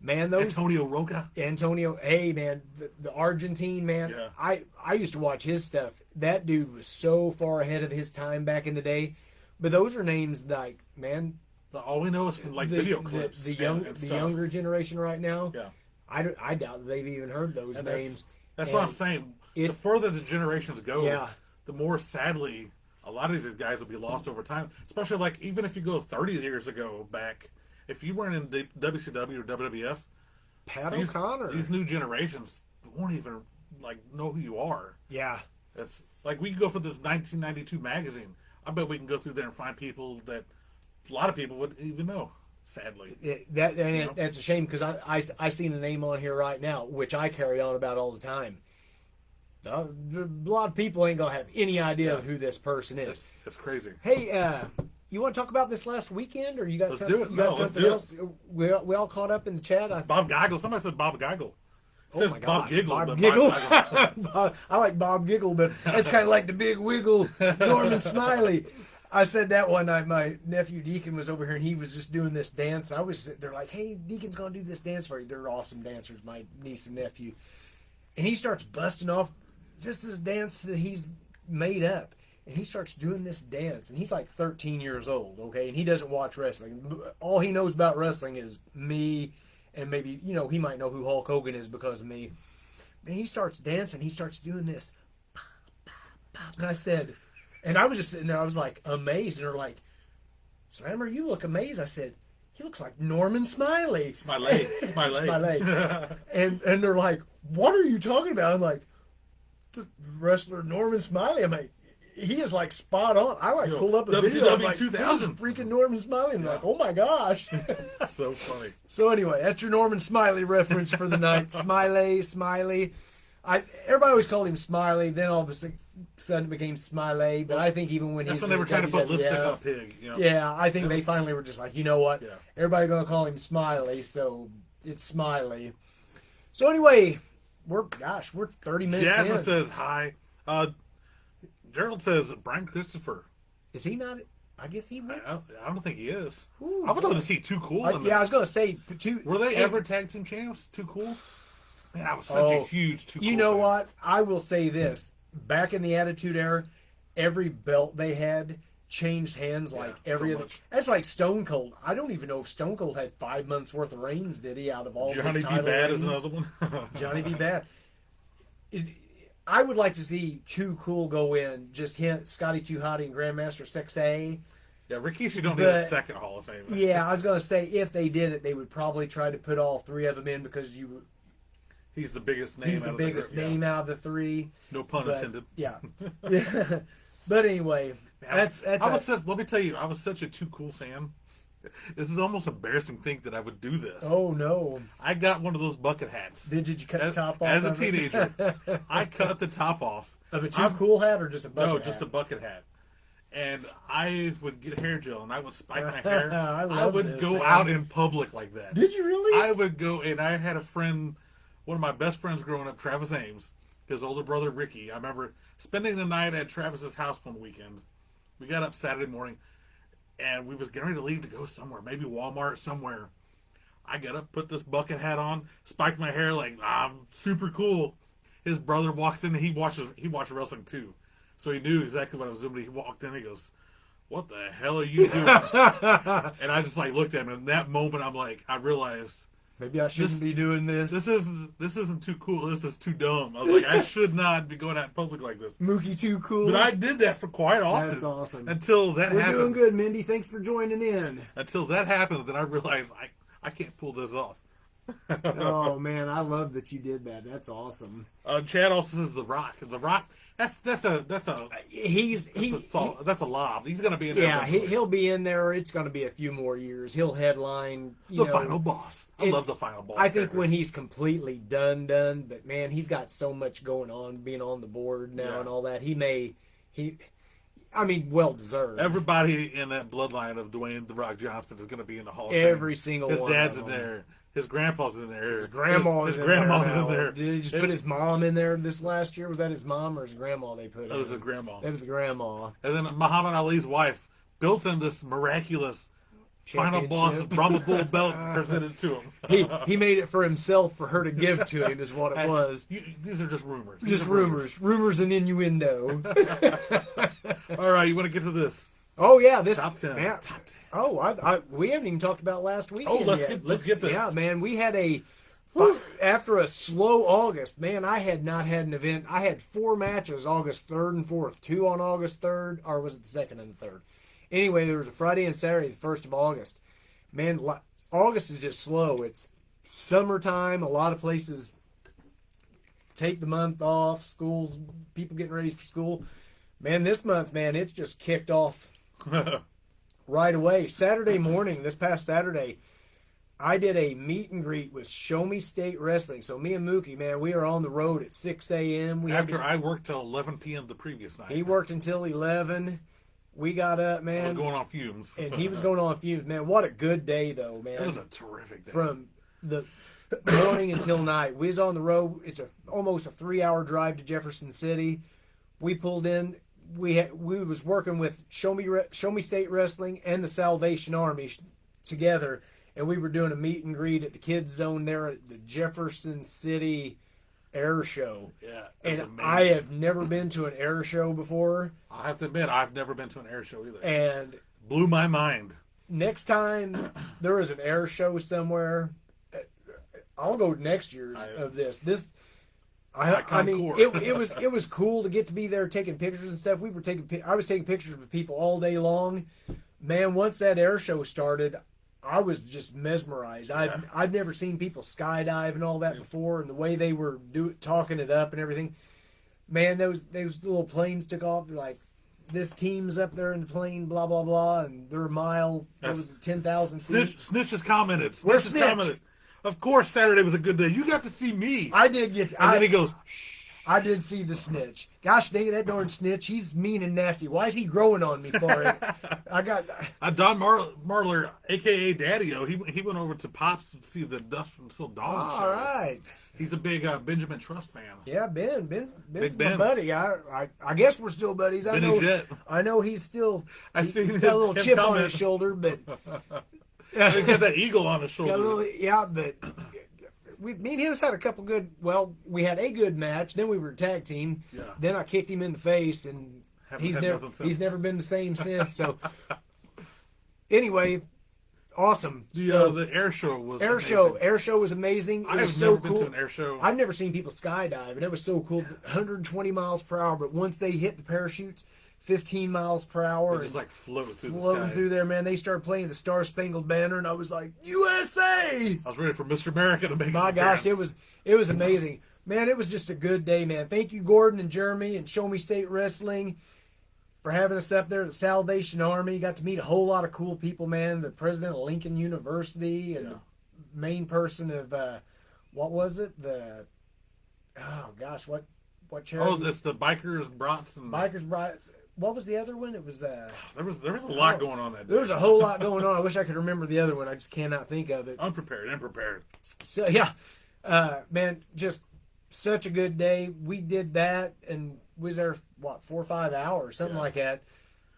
Man, those Antonio Roca. Hey man, the Argentine man. Yeah. I used to watch his stuff. That dude was so far ahead of his time back in the day. But those are names like, man, All we know is from like video clips. The younger generation right now. Yeah. I doubt that they've even heard those names. That's what I'm saying. The further the generations go, the more sadly a lot of these guys will be lost over time. Especially like even if you go 30 years ago back, if you weren't in the WCW or WWF, Pat O'Connor, these new generations won't even like know who you are. Yeah. It's like we can go for this 1992 magazine. I bet we can go through there and find people that a lot of people wouldn't even know. Sadly, that's a shame because I seen a name on here right now, which I carry on about all the time. A lot of people ain't gonna have any idea of who this person is. It's crazy. Hey, you want to talk about this last weekend, or you got something else? We all caught up in the chat. Bob Geigel. Somebody said Bob Geigel. Says my Bob gosh, Giggle. Bob Giggle. I like Bob Giggle, but that's kind of like the big wiggle, Norman Smiley. I said that one night. My nephew Deacon was over here, and he was just doing this dance. I was sitting there like, "Hey, Deacon's gonna do this dance for you." They're awesome dancers, my niece and nephew. And he starts busting off just this dance that he's made up, and he starts doing this dance. And he's like 13 years old, okay, and he doesn't watch wrestling. All he knows about wrestling is me. And maybe, he might know who Hulk Hogan is because of me. And he starts dancing. He starts doing this. And I said, and I was just sitting there. I was like amazed. And they're like, Slammer, you look amazed. I said, he looks like Norman Smiley. Smiley. And they're like, what are you talking about? I'm like, the wrestler Norman Smiley. I'm like, he is like spot on. I like pulled up a video. I'm like, that's freaking Norman Smiley. And I'm like, oh my gosh. So funny. So anyway, that's your Norman Smiley reference for the night. Smiley. Everybody always called him Smiley. Then all of a sudden it became Smiley. But I think even when that's when they were trying to put lipstick on a pig. Yeah, I think they finally were just like, you know what? Yeah. Everybody's going to call him Smiley, so it's Smiley. So anyway, we're 30 minutes in. Jasmine says hi. Gerald says Brian Christopher. Is he not? I guess he would. I don't think he is. Ooh, I would love to see Too Cool in there. Yeah, I was going to say. Were they ever tag team champs? Too Cool? Man, I was such a huge Too Cool You know fan. what? I will say this. Back in the Attitude Era, every belt they had changed hands like every other. That's like Stone Cold. I don't even know if Stone Cold had 5 months worth of reigns, did he, out of all Johnny his B. title Bad reigns? is another one. Johnny B. Bad. I would like to see Too Cool go in, just him, Scotty 2 Hotty and Grandmaster Sexay. Yeah, Rikishi don't need a second Hall of Fame. Yeah, I was going to say, if they did it, they would probably try to put all three of them in because he's the biggest name. He's the biggest name out of the three. No pun intended. Yeah. But anyway, let me tell you, I was such a Too Cool fan. This is almost embarrassing to think that I would do this. Oh, no. I got one of those bucket hats. Did you cut the top off? As a teenager, I cut the top off. Of a Too Cool hat or just a bucket hat? No, just a bucket hat. And I would get hair gel and I would spike my hair. I would go out in public like that. Did you really? I would go, and I had a friend, one of my best friends growing up, Travis Ames, his older brother Ricky. I remember spending the night at Travis's house one weekend. We got up Saturday morning, and we was getting ready to leave to go somewhere, maybe Walmart, somewhere. I got up, put this bucket hat on, spiked my hair like, I'm super cool. His brother walked in, and he watched wrestling too. So he knew exactly what I was doing. He walked in, and he goes, what the hell are you doing? And I just looked at him, and in that moment I realized, maybe I shouldn't be doing this. This isn't too cool. This is too dumb. I was like, I should not be going out in public like this. Mookie Too Cool. But I did that for quite often. That's awesome. Until that happened. We're doing good, Mindy. Thanks for joining in. Until that happened, then I realized I can't pull this off. Oh man, I love that you did that. That's awesome. Chad also says The Rock. The Rock. That's a that's a lob. He's going to be in there. Yeah, he'll be in there. It's going to be a few more years. He'll headline the final boss. I love the final boss. I think when he's completely done. But man, he's got so much going on, being on the board now and all that. Well deserved. Everybody in that bloodline of Dwayne The Rock Johnson is going to be in the Hall of Fame. Every single one. His dad's in there. His grandpa's in there. His grandma's in there. Did he just put his mom in there this last year? Was that his mom or his grandma they put in? That was his grandma. That was the grandma. And then Muhammad Ali's wife built him this miraculous final boss Brahma Bull belt presented to him. He made it for himself for her to give to him is what it was. These are just rumors. Rumors and innuendo. All right, you want to get to this? Oh yeah, this top 10. Man, top 10. Oh, we haven't even talked about last week. Oh, let's get this. Yeah, man, we had after a slow August. Man, I had not had an event. I had 4 matches August 3rd and 4th. 2 on August 3rd, or was it the 2nd and the 3rd? Anyway, there was a Friday and Saturday, the 1st of August. Man, August is just slow. It's summertime. A lot of places take the month off. Schools, people getting ready for school. Man, this month, man, it's just kicked off right away. Saturday morning, this past Saturday, I did a meet and greet with Show Me State Wrestling. So me and Mookie, man, we are on the road at 6 a.m. I worked till 11 p.m. the previous night. He worked until 11. We got up, man. I was going on fumes. And he was going on fumes. Man, what a good day, though, man. It was a terrific day. From the morning until night. We was on the road. It's almost a 3-hour drive to Jefferson City. We pulled in. We was working with Show Me State Wrestling and the Salvation Army together, and we were doing a meet and greet at the Kids Zone there at the Jefferson City Air Show. Yeah, and amazing. I have never been to an air show before. I have to admit, I've never been to an air show either. And blew my mind. Next time there is an air show somewhere, I'll go next year's of this. I mean, it was cool to get to be there taking pictures and stuff. I was taking pictures with people all day long. Man, once that air show started, I was just mesmerized. I've never seen people skydive and all that before, and the way they were talking it up and everything. Man, those little planes took off. They're like, this team's up there in the plane, blah blah blah, and they're a mile. It was 10,000 feet. Snitch has commented. Commented. Of course, Saturday was a good day. You got to see me. I did get. And then he goes, shh. I did see the snitch. Gosh dang it, that darn snitch. He's mean and nasty. Why is he growing on me for it? I got... Don Marler, a.k.a. Daddy-O, he went over to Pops to see the Dust from Still Dawn show. All right. He's a big Benjamin Trust fan. Yeah, Ben's Big my buddy. I guess we're still buddies. I know he's still... He's got a little chip on his shoulder, but... He got that eagle on his shoulder. But... me and him had a couple good. Well, we had a good match. Then we were a tag team. Yeah. Then I kicked him in the face, and he's never been the same since. So, anyway, awesome. The air show was amazing. Air show was amazing. I have never been to an air show. I've never seen people skydive, and it was so cool. 120 miles per hour, but once they hit the parachutes, 15 miles per hour. They just like floating through there, man. They started playing the Star Spangled Banner, and I was like, USA! I was ready for Mr. America to make My gosh, it was amazing. Man, it was just a good day, man. Thank you, Gordon and Jeremy and Show Me State Wrestling for having us up there at the Salvation Army. Got to meet a whole lot of cool people, man. The president of Lincoln University and the main person of, what was it? What charity? Oh, that's the Bikers Brats. Bikers Brats. What was the other one? It was there was a lot going on that day. There was a whole lot going on. I wish I could remember the other one. I just cannot think of it. Unprepared. So yeah, man, just such a good day. We did that and was there 4 or 5 hours, something like that.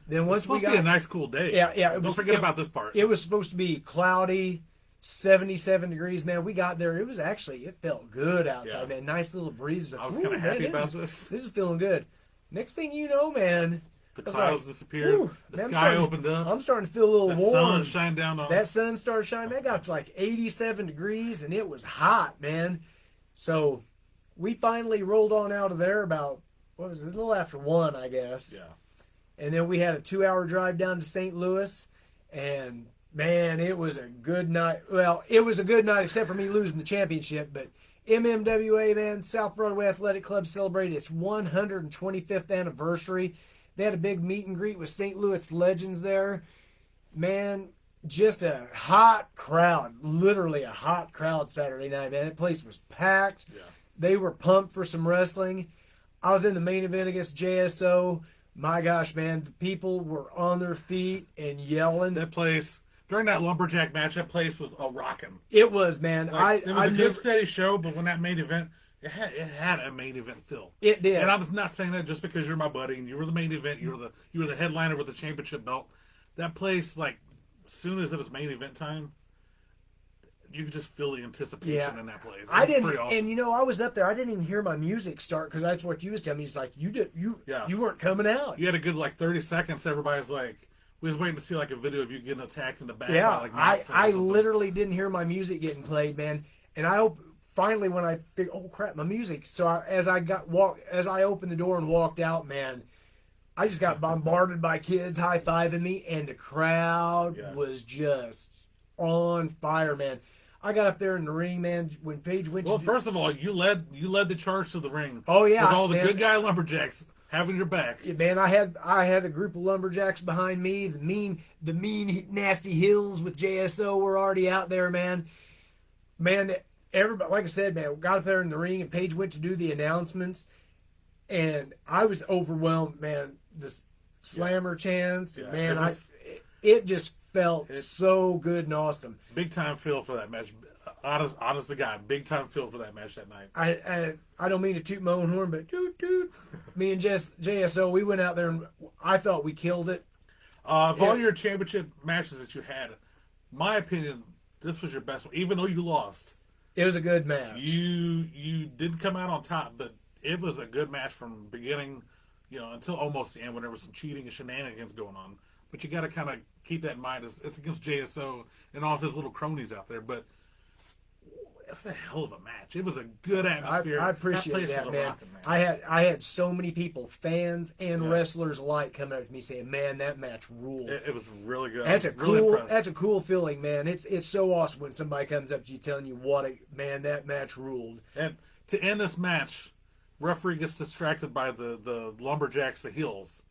Then once we got be a nice cool day. Yeah. Don't forget about this part. It was supposed to be cloudy, 77 degrees. Man, we got there. It felt good outside. Man, nice little breeze. I was kind of happy about this. This is feeling good. Next thing you know, man, the clouds disappeared. The sky opened up. I'm starting to feel a little warm. The sun shined down on us. That sun started shining. That got to like 87 degrees, and it was hot, man. So we finally rolled on out of there about, a little after 1, I guess. Yeah. And then we had a 2-hour drive down to St. Louis, and Man, it was a good night. Well, it was a good night except for me losing the championship, but MMWA, man, South Broadway Athletic Club celebrated its 125th anniversary. They had a big meet and greet with St. Louis legends there. Man, just a hot crowd, literally a hot crowd Saturday night, man. That place was packed. Yeah. They were pumped for some wrestling. I was in the main event against JSO. My gosh, man, the people were on their feet and yelling. That place, during that lumberjack match, that place was a rocking. It was, man. Like, it was a good, steady show, but when that main event, it had a main event feel. It did. And I was not saying that just because you're my buddy and you were the main event, you were the headliner with the championship belt. That place, like, as soon as it was main event time, you could just feel the anticipation in that place. I didn't, awesome. and I was up there. I didn't even hear my music start because that's what you was telling me. It's like you weren't coming out. You had a good 30 seconds. Everybody's like, we was waiting to see a video of you getting attacked in the back. Yeah, by, I literally didn't hear my music getting played, man. And I hope finally when I think, oh crap, my music. So as I opened the door and walked out, man, I just got bombarded by kids high fiving me, and the crowd was just on fire, man. I got up there in the ring, man. When Paige went, first of all, you led the charge to the ring. Oh yeah, with all the good guy lumberjacks having your back. Yeah, man, I had a group of lumberjacks behind me. The mean, nasty Hills with JSO were already out there, man. Man, everybody, like I said, man, got up there in the ring, and Paige went to do the announcements, and I was overwhelmed, man. The slammer chants, man, it just felt so good and awesome. Big time feel for that match. Honest to God, big time feel for that match that night. I don't mean to toot my own horn, but toot. Me and JSO, we went out there and I thought we killed it. Of all your championship matches that you had, my opinion, this was your best one. Even though you lost, it was a good match. You did come out on top, but it was a good match from beginning, until almost the end when there was some cheating and shenanigans going on. But you got to kind of keep that in mind. It's against JSO and all of his little cronies out there. But it was a hell of a match. It was a good atmosphere. I appreciate that, man. I had so many people, fans and wrestlers alike, coming up to me saying, "Man, that match ruled." It was really good. That's a cool feeling, man. It's so awesome when somebody comes up to you telling you that match ruled. And to end this match, referee gets distracted by the lumberjacks, the Heels.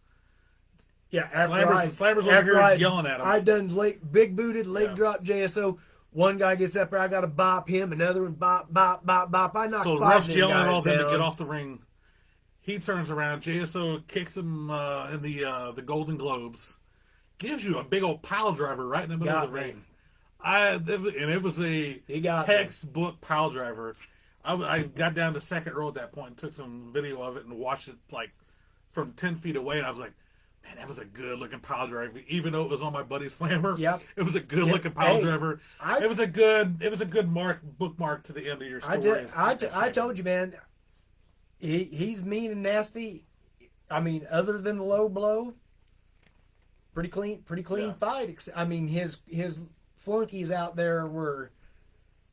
Yeah, Slammers over here yelling at him. I done big booted leg drop JSO. One guy gets up there, I got to bop him. Another one bop. I knocked so five Ruff's yelling at all them down. to get off the ring. He turns around. JSO kicks him in the Golden Globes. Gives you a big old pile driver right in the middle of the ring. It was a textbook pile driver. I got down to second row at that point and took some video of it and watched it from 10 feet away, and I was like, man, that was a good-looking pile driver. Even though it was on my buddy Slammer, it was a good-looking pile driver. It was a good bookmark to the end of your story. I told you, man, he's mean and nasty. I mean, other than the low blow, pretty clean fight. I mean, his flunkies out there were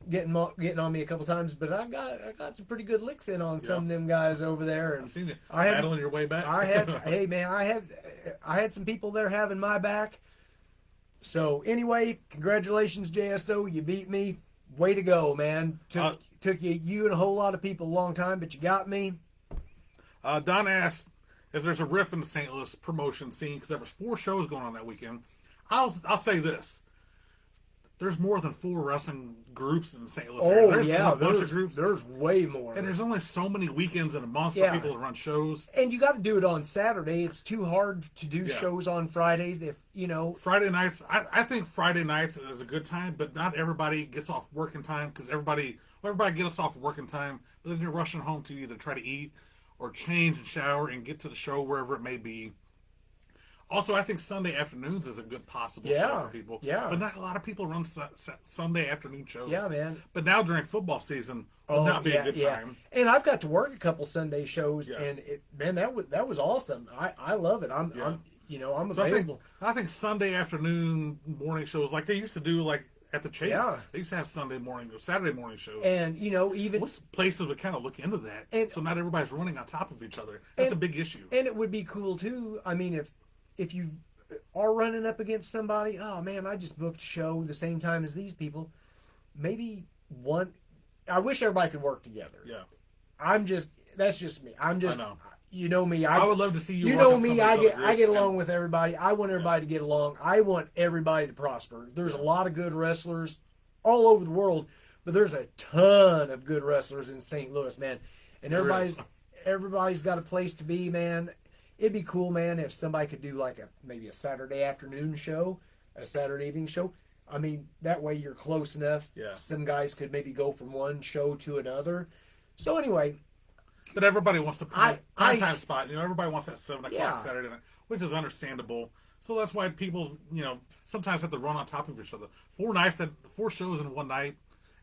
getting on me a couple times, but I got some pretty good licks in on some of them guys over there. And I've seen you battling your way back. I had some people there having my back. So anyway, congratulations, JSO. You beat me. Way to go, man. Took you and a whole lot of people a long time, but you got me. Don asked if there's a riff in the St. Louis promotion scene because there was 4 shows going on that weekend. I'll say this. There's more than 4 wrestling groups in the St. Louis area. There's a bunch of groups. There's way more. And there's only so many weekends in a month for people to run shows. And you got to do it on Saturday. It's too hard to do shows on Fridays. Friday nights, I think Friday nights is a good time, but not everybody gets off working time because everybody gets off working time, but then you're rushing home to either try to eat or change and shower and get to the show wherever it may be. Also, I think Sunday afternoons is a good possible show for people. Yeah. But not a lot of people run Sunday afternoon shows. Yeah, man. But now during football season, would not be a good time. And I've got to work a couple Sunday shows, and that was awesome. I love it. I'm available. I think Sunday afternoon morning shows like they used to do at the Chase. Yeah. They used to have Sunday morning or Saturday morning shows. And even most places would kind of look into that. So not everybody's running on top of each other. That's a big issue. And it would be cool too. I mean, if you are running up against somebody, oh man, I just booked a show the same time as these people. Maybe one. I wish everybody could work together. Yeah. That's just me. I know. You know me. I would love to see you. You know me. I get along with everybody. I want everybody to get along. I want everybody to prosper. There's a lot of good wrestlers all over the world, but there's a ton of good wrestlers in St. Louis, man. And everybody's got a place to be, man. It'd be cool, man, if somebody could do like maybe a Saturday afternoon show, a Saturday evening show. I mean, that way you're close enough. Yeah. Some guys could maybe go from one show to another. So anyway. But everybody wants the prime time spot. You know, everybody wants that 7 o'clock Saturday night, which is understandable. So that's why people, you know, sometimes have to run on top of each other. 4 shows in one night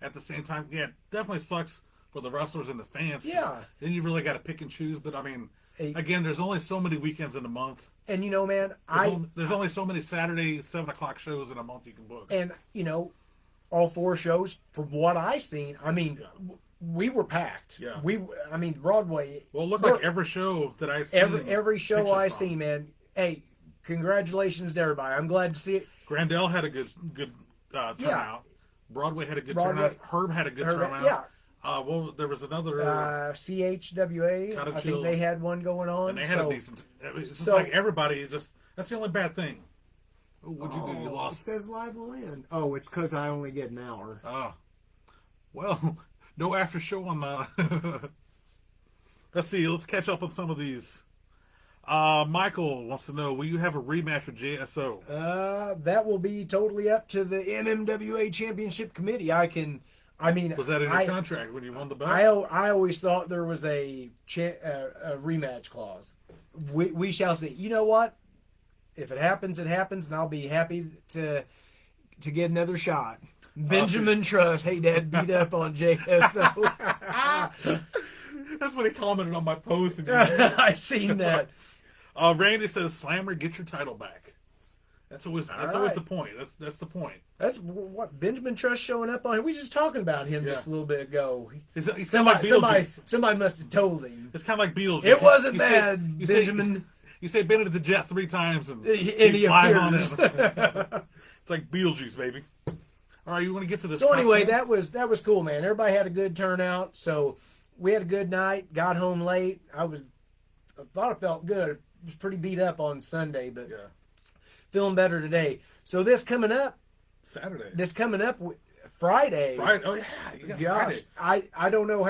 at the same time. Yeah, it definitely sucks for the wrestlers and the fans. Yeah. Then you really got to pick and choose. But I mean, again, there's only so many weekends in a month. And you know, man, there's only so many Saturday 7 o'clock shows in a month you can book. And you know, all 4 shows, from what I seen, I mean, we were packed. Yeah. I mean, Broadway. Well, it looked like every show that I seen. Every show I seen, man. Hey, congratulations to everybody. I'm glad to see it. Grandel had a good turnout. Yeah. Broadway had a good turnout. Herb had a good turnout. Yeah. Well, there was another CHWA. I think they had one going on. And they had a decent. It's like everybody just. That's the only bad thing. Oh, what'd you do? You lost. It says live will end. Oh, it's because I only get an hour. Oh. Well, no after show on the. Let's see. Let's catch up on some of these. Michael wants to know: will you have a rematch with JSO? That will be totally up to the MMWA Championship Committee. Was that in your contract when you won the belt? I always thought there was a rematch clause. We shall see. You know what? If it happens, it happens, and I'll be happy to get another shot. Benjamin Truss, hey, Dad, beat up on JSO. That's what he commented on my post. I seen that. Randy says, "Slammer, get your title back." That's always the point. That's the point. That's what Benjamin Truss showing up on. We were just talking about him just a little bit ago. He sounded like Beetlejuice. Somebody must have told him. It's kind of like Beetlejuice. It wasn't bad, Benjamin. You say Benedict the Jet 3 times and he flies on him. It's like Beetlejuice, baby. All right, you want to get to this? So anyway, that was cool, man. Everybody had a good turnout. So we had a good night. Got home late. I thought it felt good. It was pretty beat up on Sunday, but feeling better today. So this coming up Saturday. This coming up Friday. Friday. Oh yeah, you got gosh, Friday. I don't know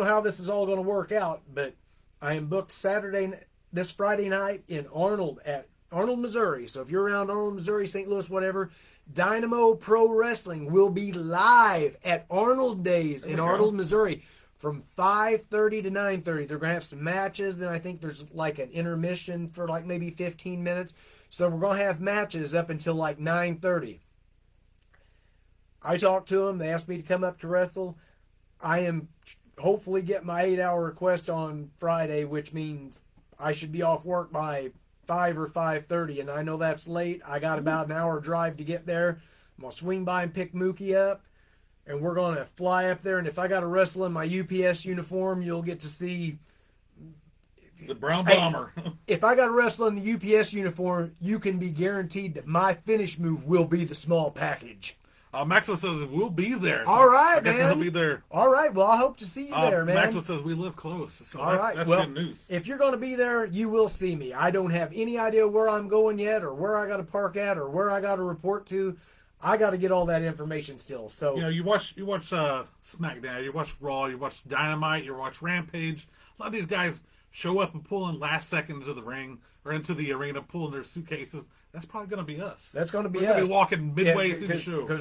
how this is all going to work out, but I am booked this Friday night in Arnold, Missouri. So if you're around Arnold, Missouri, St. Louis, whatever, Dynamo Pro Wrestling will be live at Arnold Days in Arnold, Missouri from 5:30 to 9:30. They're going to have some matches. Then I think there's like an intermission for like maybe 15 minutes. So we're going to have matches up until like 9:30. I talked to them. They asked me to come up to wrestle. I am hopefully get my 8-hour request on Friday, which means I should be off work by 5 or 5:30, and I know that's late. I got about an hour drive to get there. I'm going to swing by and pick Mookie up, and we're going to fly up there, and if I got to wrestle in my UPS uniform, you'll get to see the Brown Bomber. If I got to wrestle in the UPS uniform, you can be guaranteed that my finish move will be the small package. Maxwell says we'll be there. All right, I guess man. He'll be there. All right. Well, I hope to see you there, man. Maxwell says we live close. So all right. That's well, good news. If you're going to be there, you will see me. I don't have any idea where I'm going yet, or where I got to park at, or where I got to report to. I got to get all that information still. So you watch SmackDown, you watch Raw, you watch Dynamite, you watch Rampage. A lot of these guys show up and pull in last second into the ring or into the arena, pulling their suitcases. That's probably going to be us. That's going to be We're us. Going to be walking midway through the show because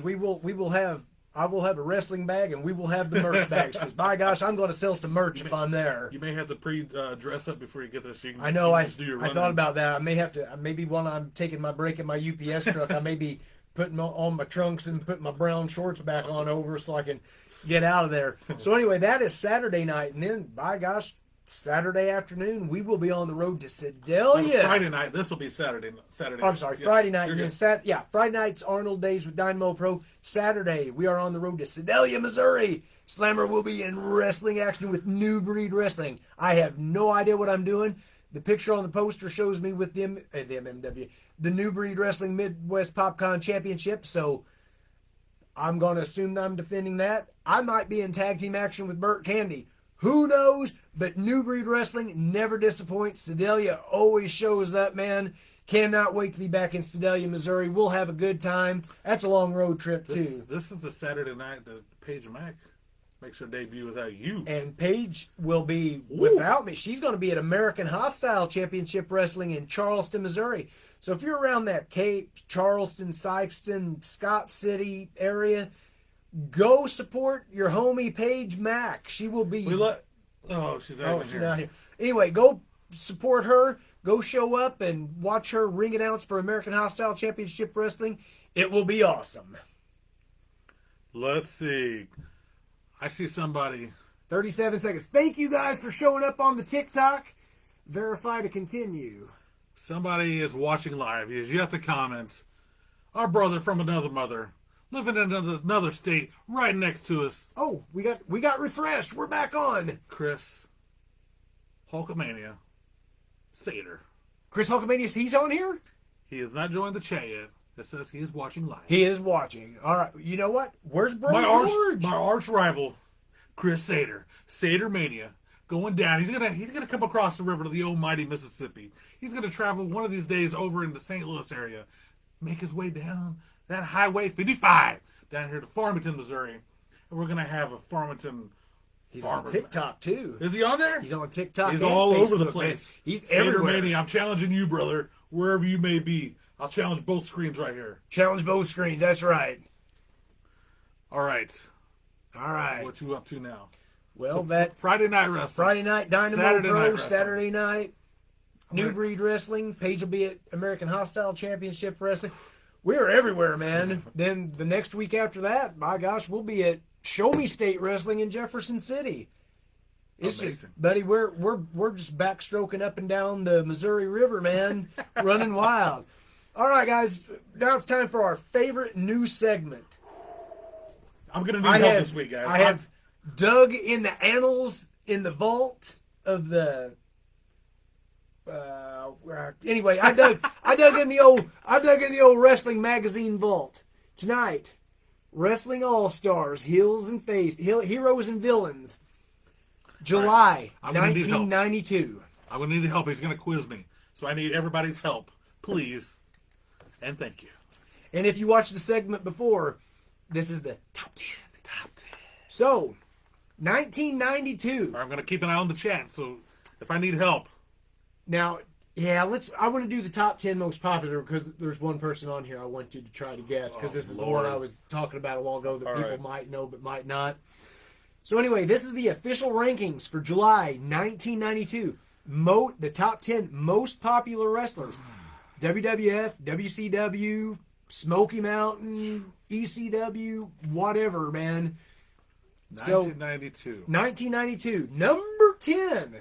I will have a wrestling bag and we will have the merch bags. Because by gosh, I'm going to sell some merch if I'm there. You may have to dress up before you get there. So you can, I know. I thought about that. I may have to. Maybe when I'm taking my break in my UPS truck, I may be putting on my trunks and putting my brown shorts back on over so I can get out of there. So anyway, that is Saturday night, and then by gosh, Saturday afternoon, we will be on the road to Sedalia. Friday night. This will be Saturday. I'm sorry, yes, Friday night. And Friday night's Arnold Days with Dynamo Pro. Saturday, we are on the road to Sedalia, Missouri. Slammer will be in wrestling action with New Breed Wrestling. I have no idea what I'm doing. The picture on the poster shows me with the MMW, the New Breed Wrestling Midwest PopCon Championship. So I'm going to assume that I'm defending that. I might be in tag team action with Burt Candy. Who knows? But New Breed Wrestling never disappoints. Sedalia always shows up, man. Cannot wait to be back in Sedalia, Missouri. We'll have a good time. That's a long road trip, too. This is the Saturday night that Paige Mack makes her debut without you. And Paige will be without me. She's going to be at American Hostile Championship Wrestling in Charleston, Missouri. So if you're around that Cape, Charleston, Sykeston, Scott City area, go support your homie Paige Mack. She will be... she's out here. Anyway, go support her. Go show up and watch her ring announce for American Hostile Championship Wrestling. It will be awesome. Let's see. I see somebody. 37 seconds. Thank you guys for showing up on the TikTok. Verify to continue. Somebody is watching live. He's yet to comment. Our brother from another mother, living in another state, right next to us. Oh, we got refreshed. We're back on. Chris Hulkamania Sater. Chris Hulkamania, he's on here? He has not joined the chat yet. It says he is watching live. He is watching. All right. You know what? Where's Bro George? My arch rival, Chris Sater. Sater Mania. Going down. He's gonna come across the river to the almighty Mississippi. He's gonna travel one of these days over in the St. Louis area. Make his way down that Highway 55 down here to Farmington, Missouri. And we're gonna have a Farmington. He's on TikTok too. Is he on there? He's on TikTok. He's all Facebook, over the place. Man. He's Sater everywhere. Mania, I'm challenging you, brother, wherever you may be. I'll challenge both screens right here. Challenge both screens. That's right. All right. All right. What you up to now? Well, Friday Night Wrestling. Friday Night Dynamo Saturday Pro. Night Saturday Night New Breed Wrestling. Paige will be at American Hostile Championship Wrestling. We're everywhere, man. Then the next week after that, my gosh, we'll be at Show Me State Wrestling in Jefferson City. It's amazing. just, buddy, we're just backstroking up and down the Missouri River, man, running wild. All right, guys, now it's time for our favorite new segment. I'm gonna need help this week, guys. I have dug in the annals in the vault of the. Anyway, I dug in the old wrestling magazine vault tonight. Wrestling All Stars, Heroes and Villains. July 1992. I'm going to need help. He's going to quiz me. So I need everybody's help. Please. And thank you. And if you watched the segment before, this is the top 10. So, 1992. I'm going to keep an eye on the chat. So if I need help. Now, yeah, I want to do the top 10 most popular because there's one person on here I want you to try to guess because this is the one I was talking about a while ago that people might know but might not. So anyway, this is the official rankings for July 1992. The top 10 most popular wrestlers. WWF, WCW, Smoky Mountain, ECW, whatever, man. 1992. 1992. Number 10.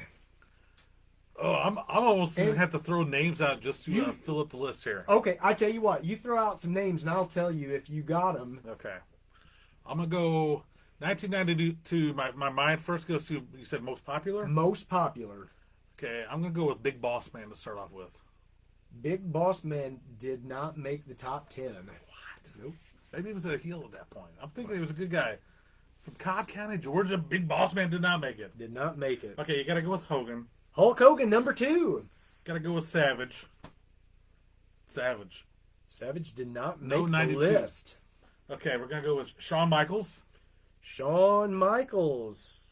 Oh, I'm almost going to have to throw names out just to fill up the list here. Okay, I tell you what. You throw out some names and I'll tell you if you got them. Okay. I'm going to go 1992. My mind first goes to, you said most popular? Most popular. Okay, I'm going to go with Big Boss Man to start off with. Big Boss Man did not make the top 10. What? Nope. Maybe he was a heel at that point. I'm thinking he was a good guy. From Cobb County, Georgia, Big Boss Man did not make it. Did not make it. Okay, you got to go with Hogan. Hulk Hogan, number 2. Got to go with Savage. Savage did not make the 92. list. Okay, we're going to go with Shawn Michaels. Shawn Michaels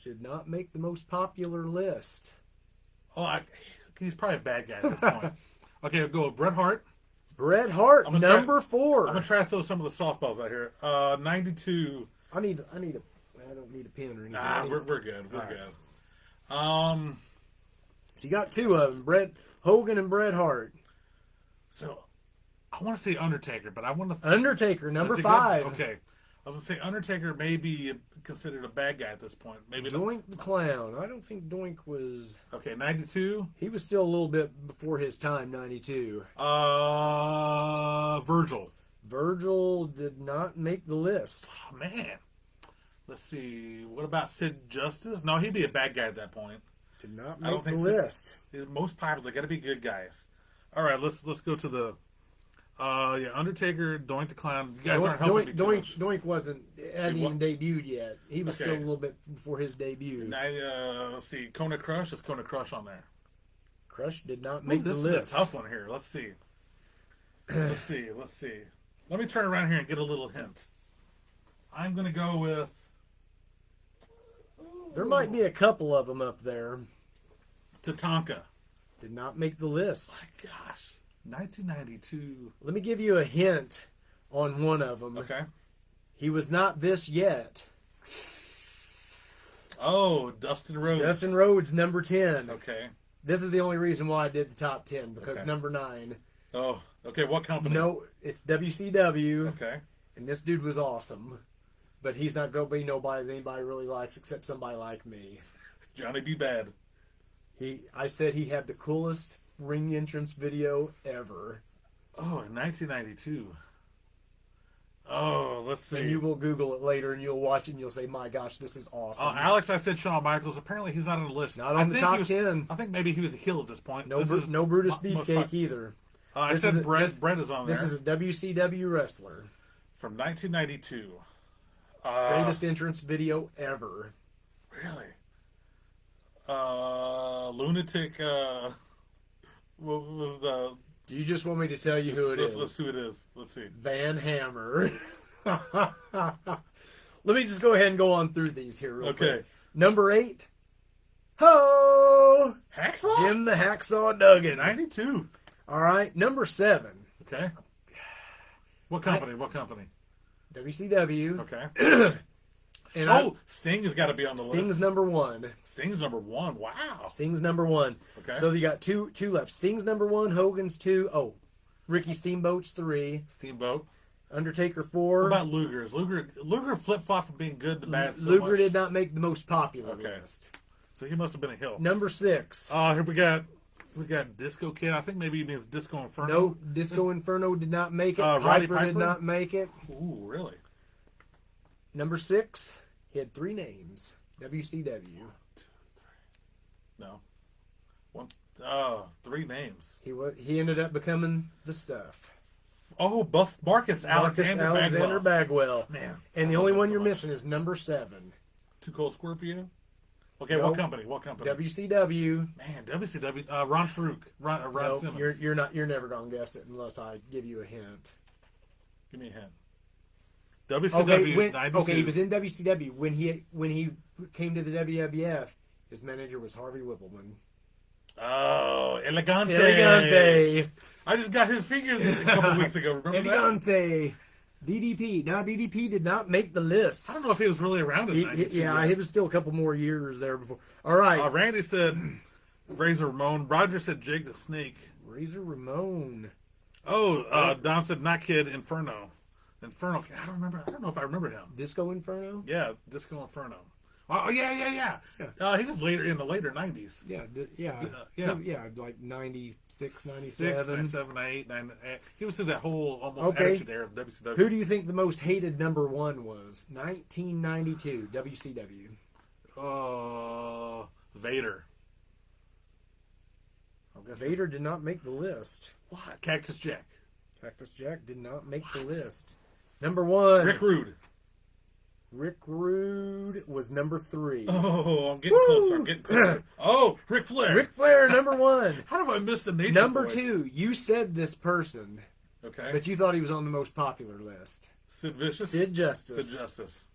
did not make the most popular list. Oh, he's probably a bad guy at this point. Okay, we'll go with Bret Hart. Bret Hart, number 4. I'm going to try to throw some of the softballs out here. 92. I don't need a pen or anything. Nah, we're good. We're good. You got 2 of them, Hogan and Bret Hart. So, I want to say Undertaker, but I want to... Undertaker, number 5. Okay. I was going to say Undertaker may be considered a bad guy at this point. Maybe Doink the Clown. I don't think Doink was... Okay, 92. He was still a little bit before his time, 92. Virgil. Virgil did not make the list. Oh, man. Let's see. What about Sid Justice? No, he'd be a bad guy at that point. Did not I don't make the think list. He's most popular. Got to be good guys. All right, let's go to the Undertaker, Doink the Clown. You guys aren't helping me too much. Doink hadn't even debuted yet. He was Okay. still a little bit before his debut. Now, let's see. Kona Crush. Is Kona Crush on there? Crush did not make the This list. is a tough one here. Let's see. Let's see. Let me turn around here and get a little hint. I'm going to go with... There might be a couple of them up there. Tatanka. Did not make the list. My gosh. 1992. Let me give you a hint on one of them. Okay. He was not this yet. Oh, Dustin Rhodes. Dustin Rhodes, number 10. Okay. This is the only reason why I did the top 10, because Okay. number 9. Oh, okay. What company? No, it's WCW, Okay. and this dude was awesome. But he's not going to be nobody that anybody really likes except somebody like me. Johnny B. Bad. I said he had the coolest ring entrance video ever. Oh, in 1992. Oh, let's see. And you will Google it later, and you'll watch it, and you'll say, my gosh, this is awesome. Alex, I said Shawn Michaels. Apparently, he's not on the list. Not on the top 10. I think maybe he was a heel at this point. No, This is no Brutus most Beefcake either. I This said is a- Brett. this- Brett is on there. This is a WCW wrestler. From 1992. Greatest entrance video ever. Really? Lunatic. What was the? Do you just want me to tell you who it is? Let's see who it is. Let's see. Van Hammer. Let me just go ahead and go on through these here real Okay. quick. Number 8. Ho! Hacksaw. Jim the Hacksaw Duggan. 92. All right. Number 7. Okay. What company? What company? WCW. Okay. And Oh, Sting has got to be on the Sting's list. number 1. Sting's number 1. Wow. Sting's number 1. Okay. So you got two left. Sting's number 1. Hogan's 2. Oh, Ricky Steamboat's 3. Steamboat. Undertaker What 4. about Luger's? Luger flip flop from being good to bad. So Luger much. did not make the most popular Okay. list. So he must have been a heel. Number 6. Here we got Disco Kid. I think maybe he means Disco Inferno. No, Disco Inferno did not make it. Roddy Piper did Piper? not make it. Ooh, really? Number 6, he had 3 names. WCW. No. 3 names. He ended up becoming the Stuff. Oh, Marcus Alexander Bagwell. Man. And the I only love one him you're so much. missing is number 7. Too Cold Scorpio? Okay, No. what company? What company? WCW. Man, WCW. Ron Farouk. Ron No, Simmons. you're never gonna guess it unless I give you a hint. Give me a hint. WCW. Okay, he was in WCW when he came to the WWF. His manager was Harvey Whippleman. Oh, Elegante. Elegante. I just got his fingers a couple weeks ago. Remember that? Elegante. DDP. Now DDP did not make the list. I don't know if he was really around in 92. He was still a couple more years there before. All right. Randy said Razor Ramon. Roger said Jake the Snake. Razor Ramon. Oh, Don said not Kid Inferno. Inferno. I don't remember. I don't know if I remember him. Disco Inferno. Yeah, Disco Inferno. Oh yeah. He was in the later 90s. Yeah, like 96, 6, 97. 97, 8, 9. He was through that whole almost Okay. attitude era of WCW. Who do you think the most hated number 1 was? 1992 WCW. Vader. I'm guessing. Vader did not make the list. What? Cactus Jack. Cactus Jack did not make the list. Number 1. Rick Rude. Rick Rude was number 3. Oh, I'm getting closer. Oh, Ric Flair. Ric Flair, number 1. How do I miss the Nature Number Boy? 2, you said this person, Okay. but you thought he was on the most popular list. Sid Vicious. Sid Justice. Sid Justice.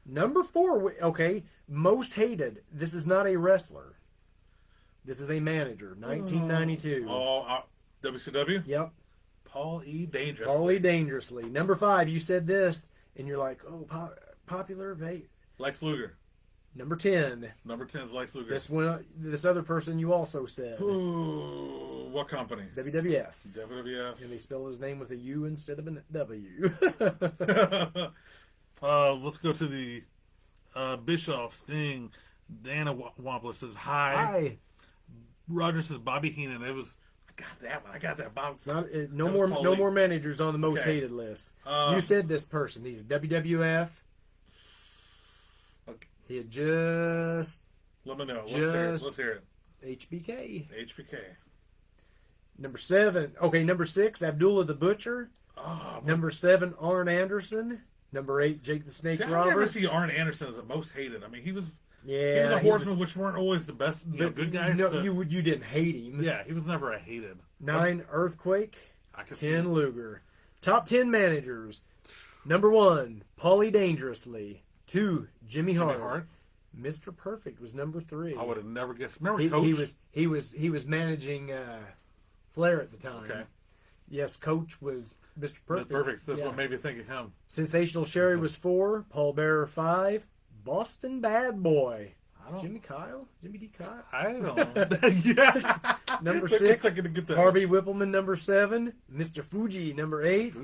Number 4, okay, most hated. This is not a wrestler. This is a manager. 1992. WCW. Yep. Paul E. Dangerous. Paul E. Dangerously. Number 5, you said this, and you're like, oh, popular. Lex Luger. Number 10. Number 10 is Lex Luger. This other person you also said. Ooh, what company? WWF. WWF. And they spell his name with a U instead of a W. Let's go to the Bischoff, Sting, Dana Wampler says hi. Hi. Roger says Bobby Heenan. I got that one. I got that. Bob. It's not no That was more Paul no Lee. more managers on the most Okay. hated list. Uh, You said this person. He's WWF. Okay. He had just Let me know. Let's hear it. HBK. Number 7. Okay, number 6, Abdullah the Butcher. Oh, number 7, Arn Anderson. Number 8, Jake the Snake Roberts. I never see Arn Anderson as the most hated. I mean, he was a horseman, which weren't always the best, good guys. No, you didn't hate him. Yeah, he was never a hated. 9, Earthquake. 10, Luger. Top 10 managers. Number 1, Paulie Dangerously. 2, Jimmy Hart. Mr. Perfect was number 3. I would have never guessed. Remember Coach? He was managing Flair at the time. Okay. Yes, Coach was Mr. Perfect. Perfect. That's what made me think of him. Sensational Sherry was 4. Paul Bearer 5. Boston Bad Boy. Jimmy D. Kyle? I don't know. Yeah. Number 6. Harvey Whippleman, number 7. Mr. Fuji, number 8.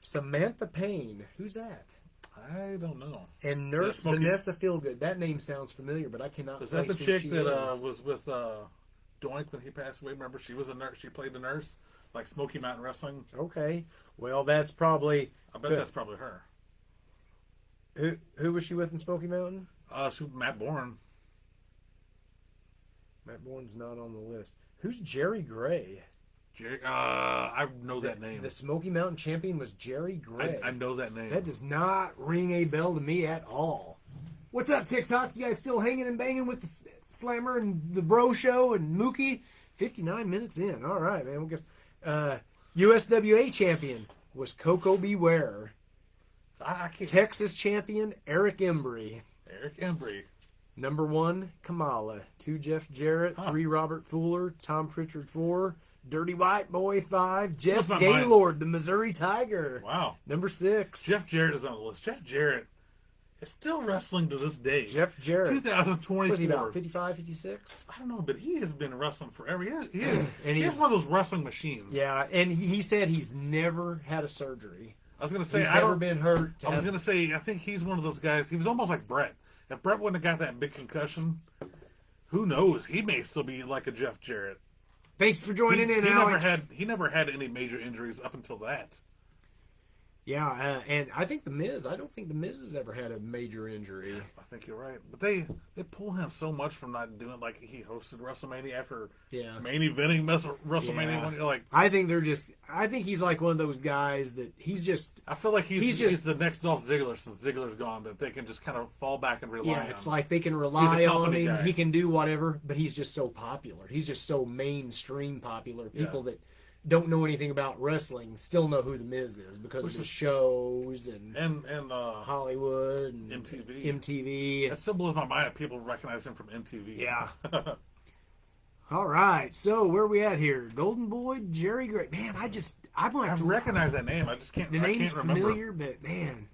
Samantha Payne. Who's that? I don't know. And Nurse Vanessa Feelgood. That name sounds familiar, but I cannot place who she is. Is that the chick that was with Doink when he passed away? Remember, she was a nurse. She played the nurse, like Smoky Mountain Wrestling. Okay. Well, that's probably... I bet that's probably her. Who was she with in Smoky Mountain? She was Matt Bourne. Matt Bourne's not on the list. Who's Jerry Gray? I know that name. The Smoky Mountain champion was Jerry Gray. I know that name. That does not ring a bell to me at all. What's up, TikTok? You guys still hanging and banging with the Slammer and the Bro Show and Mookie? 59 minutes in. All right, man. We'll get, USWA champion was Coco Beware. Texas champion, Eric Embry. Number 1, Kamala. 2, Jeff Jarrett. 3, Robert Fuller. Tom Pritchard 4. Dirty White Boy 5. Jeff Gaylord, the Missouri Tiger. Wow. Number 6. Jeff Jarrett is on the list. Jeff Jarrett is still wrestling to this day. Jeff Jarrett. 2024. Was he about 55, 56? I don't know, but he has been wrestling forever. He is one of those wrestling machines. Yeah, and he said he's never had a surgery. I was going to say, he's never been hurt. I was going to say, I think he's one of those guys. He was almost like Brett. If Brett wouldn't have got that big concussion, who knows? He may still be like a Jeff Jarrett. Thanks for joining in, Alex. He never had any major injuries up until that. Yeah, and I don't think The Miz has ever had a major injury. I think you're right. But they pull him so much from not doing, like, he hosted WrestleMania after main eventing WrestleMania. Yeah. I think he's like one of those guys that I feel like he's the next Dolph Ziggler since Ziggler's gone, that they can just kind of fall back and rely on. Yeah, it's like they can rely on him. Guy. He can do whatever, but he's just so popular. He's just so mainstream popular. People that don't know anything about wrestling still know who The Miz is because of the shows and Hollywood and MTV. That still blows my mind that people recognize him from MTV. Yeah. All right, so where are we at here? Golden Boy, Jerry Gray. Man, I recognize that name. I just can't. The name's familiar, but man,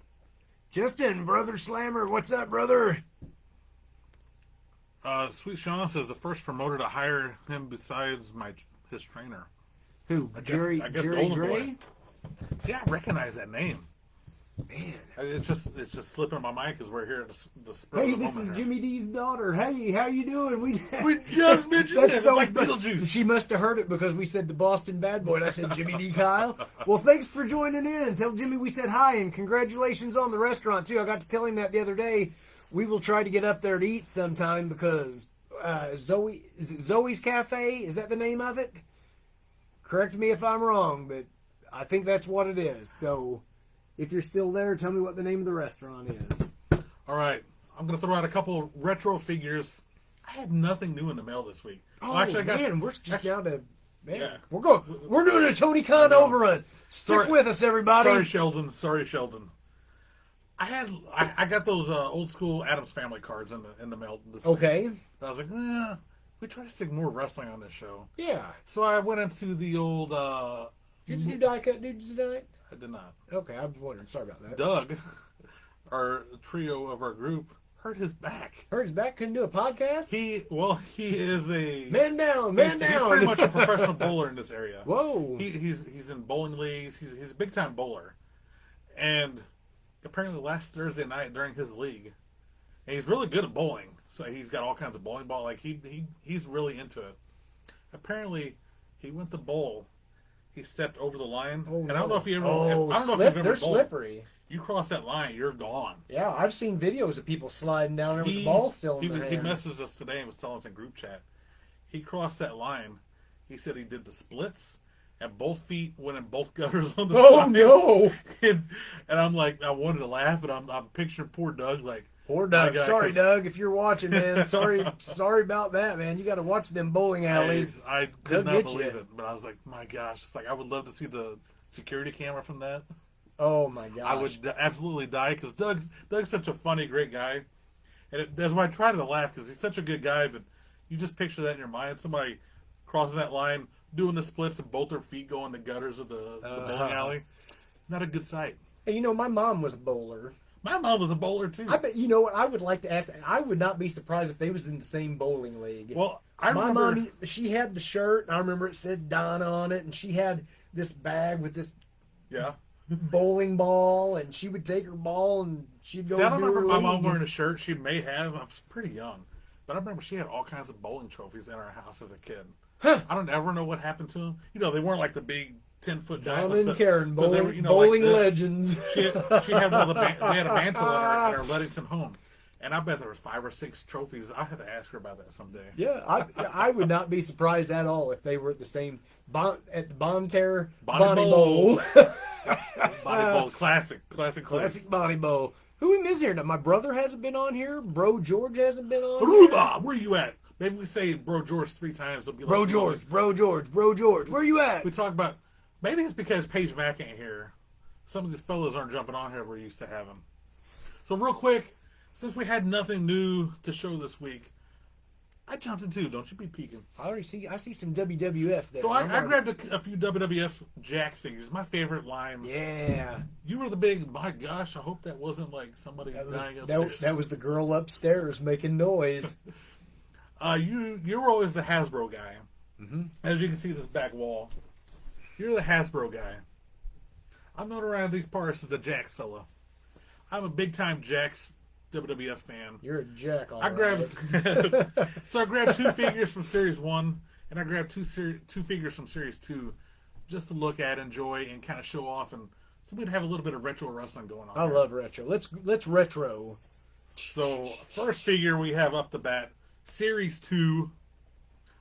Justin, Brother Slammer, what's up, brother? Sweet Sean says the first promoter to hire him besides his trainer. Who? Jerry Gray? Boy. See, I recognize that name. Man, it's just slipping my mind because we're here at the spur Hey, of the this is here. Jimmy D's daughter. Hey, how you doing? We just mentioned it. So like Beetlejuice. She must have heard it because we said the Boston Bad Boy, and I said Jimmy D. Kyle. Well, thanks for joining in. Tell Jimmy we said hi, and congratulations on the restaurant too. I got to tell him that the other day. We will try to get up there to eat sometime because Zoe's Cafe, is that the name of it? Correct me if I'm wrong, but I think that's what it is. So if you're still there, tell me what the name of the restaurant is. All right. I'm going to throw out a couple retro figures. I had nothing new in the mail this week. Oh, we're just down to... Man, yeah. We're doing a Tony Khan overrun. Stick with us, everybody. Sorry, Sheldon. I got those old school Addams Family cards in the mail this week. Okay. I was like, we try to stick more wrestling on this show. Yeah. So I went into the old... Did you do die cut dudes tonight? I did not. Okay, I was wondering. Sorry about that. Doug, our trio of our group, hurt his back. Hurt his back? Couldn't do a podcast? He is a... Man down. He's pretty much a professional bowler in this area. Whoa. He's in bowling leagues. He's a big-time bowler. And apparently last Thursday night during his league, and he's really good at bowling. So he's got all kinds of bowling ball. Like, he's really into it. Apparently, he went to bowl. He stepped over the line. Oh, and I don't know if you ever... They're slippery. You cross that line, you're gone. Yeah, I've seen videos of people sliding down there with the ball still in their hand. He messaged us today and was telling us in group chat. he crossed that line. He said he did the splits, and both feet went in both gutters on the side. No! and I'm like, I wanted to laugh, but I'm picturing poor Doug like, Poor Doug. Sorry, Doug, if you're watching, man. Sorry about that, man. You got to watch them bowling alleys. I could not believe it, but I was like, my gosh. It's like, I would love to see the security camera from that. Oh, my gosh. I would absolutely die, because Doug's such a funny, great guy. And that's why I try to laugh, because he's such a good guy, but you just picture that in your mind. Somebody crossing that line, doing the splits, and both their feet go in the gutters of the bowling alley. Not a good sight. Hey, my mom was a bowler. My mom was a bowler, too. I bet, what I would like to ask, I would not be surprised if they was in the same bowling league. Well, my mom, she had the shirt, and I remember it said Donna on it, and she had this bag with this bowling ball, and she would take her ball, and she'd go. See, I don't remember my mom wearing a shirt. She may have. I was pretty young. But I remember she had all kinds of bowling trophies in our house as a kid. Huh. I don't ever know what happened to them. They weren't like the big 10-foot giants. Don and Karen, bowling legends. She had one of the we had a mantle in our Ludington home, and I bet there was 5 or 6 trophies. I have to ask her about that someday. Yeah, I would not be surprised at all if they were at the same at the Bonterre Bonnie Bowl. Bonnie Bowl, classic Bonnie Bowl. Who we missing here? My brother hasn't been on here. Bro George hasn't been on. Aruba, where you at? Maybe we say Bro George 3 times. It'll be Bro like George, Bro George, Bro George. Where you at? We talk about. Maybe it's because Paige Mack ain't here. Some of these fellas aren't jumping on here we're used to having. So real quick, since we had nothing new to show this week, I jumped into. Don't you be peeking. I see some WWF there. So I grabbed a few WWF Jax figures. My favorite line. Yeah. You were the big. My gosh, I hope that wasn't like somebody dying upstairs. That was the girl upstairs making noise. You were always the Hasbro guy. Mm-hmm. As you can see, this back wall. You're the Hasbro guy. I'm known around these parts as the Jax fella. I'm a big time Jax WWF fan. You're a jack. I grabbed 2 figures from Series 1, and I grabbed 2 figures from Series 2, just to look at, enjoy, and kind of show off, and so we'd have a little bit of retro wrestling going on. I love retro. Let's retro. So first figure we have up the bat, Series 2,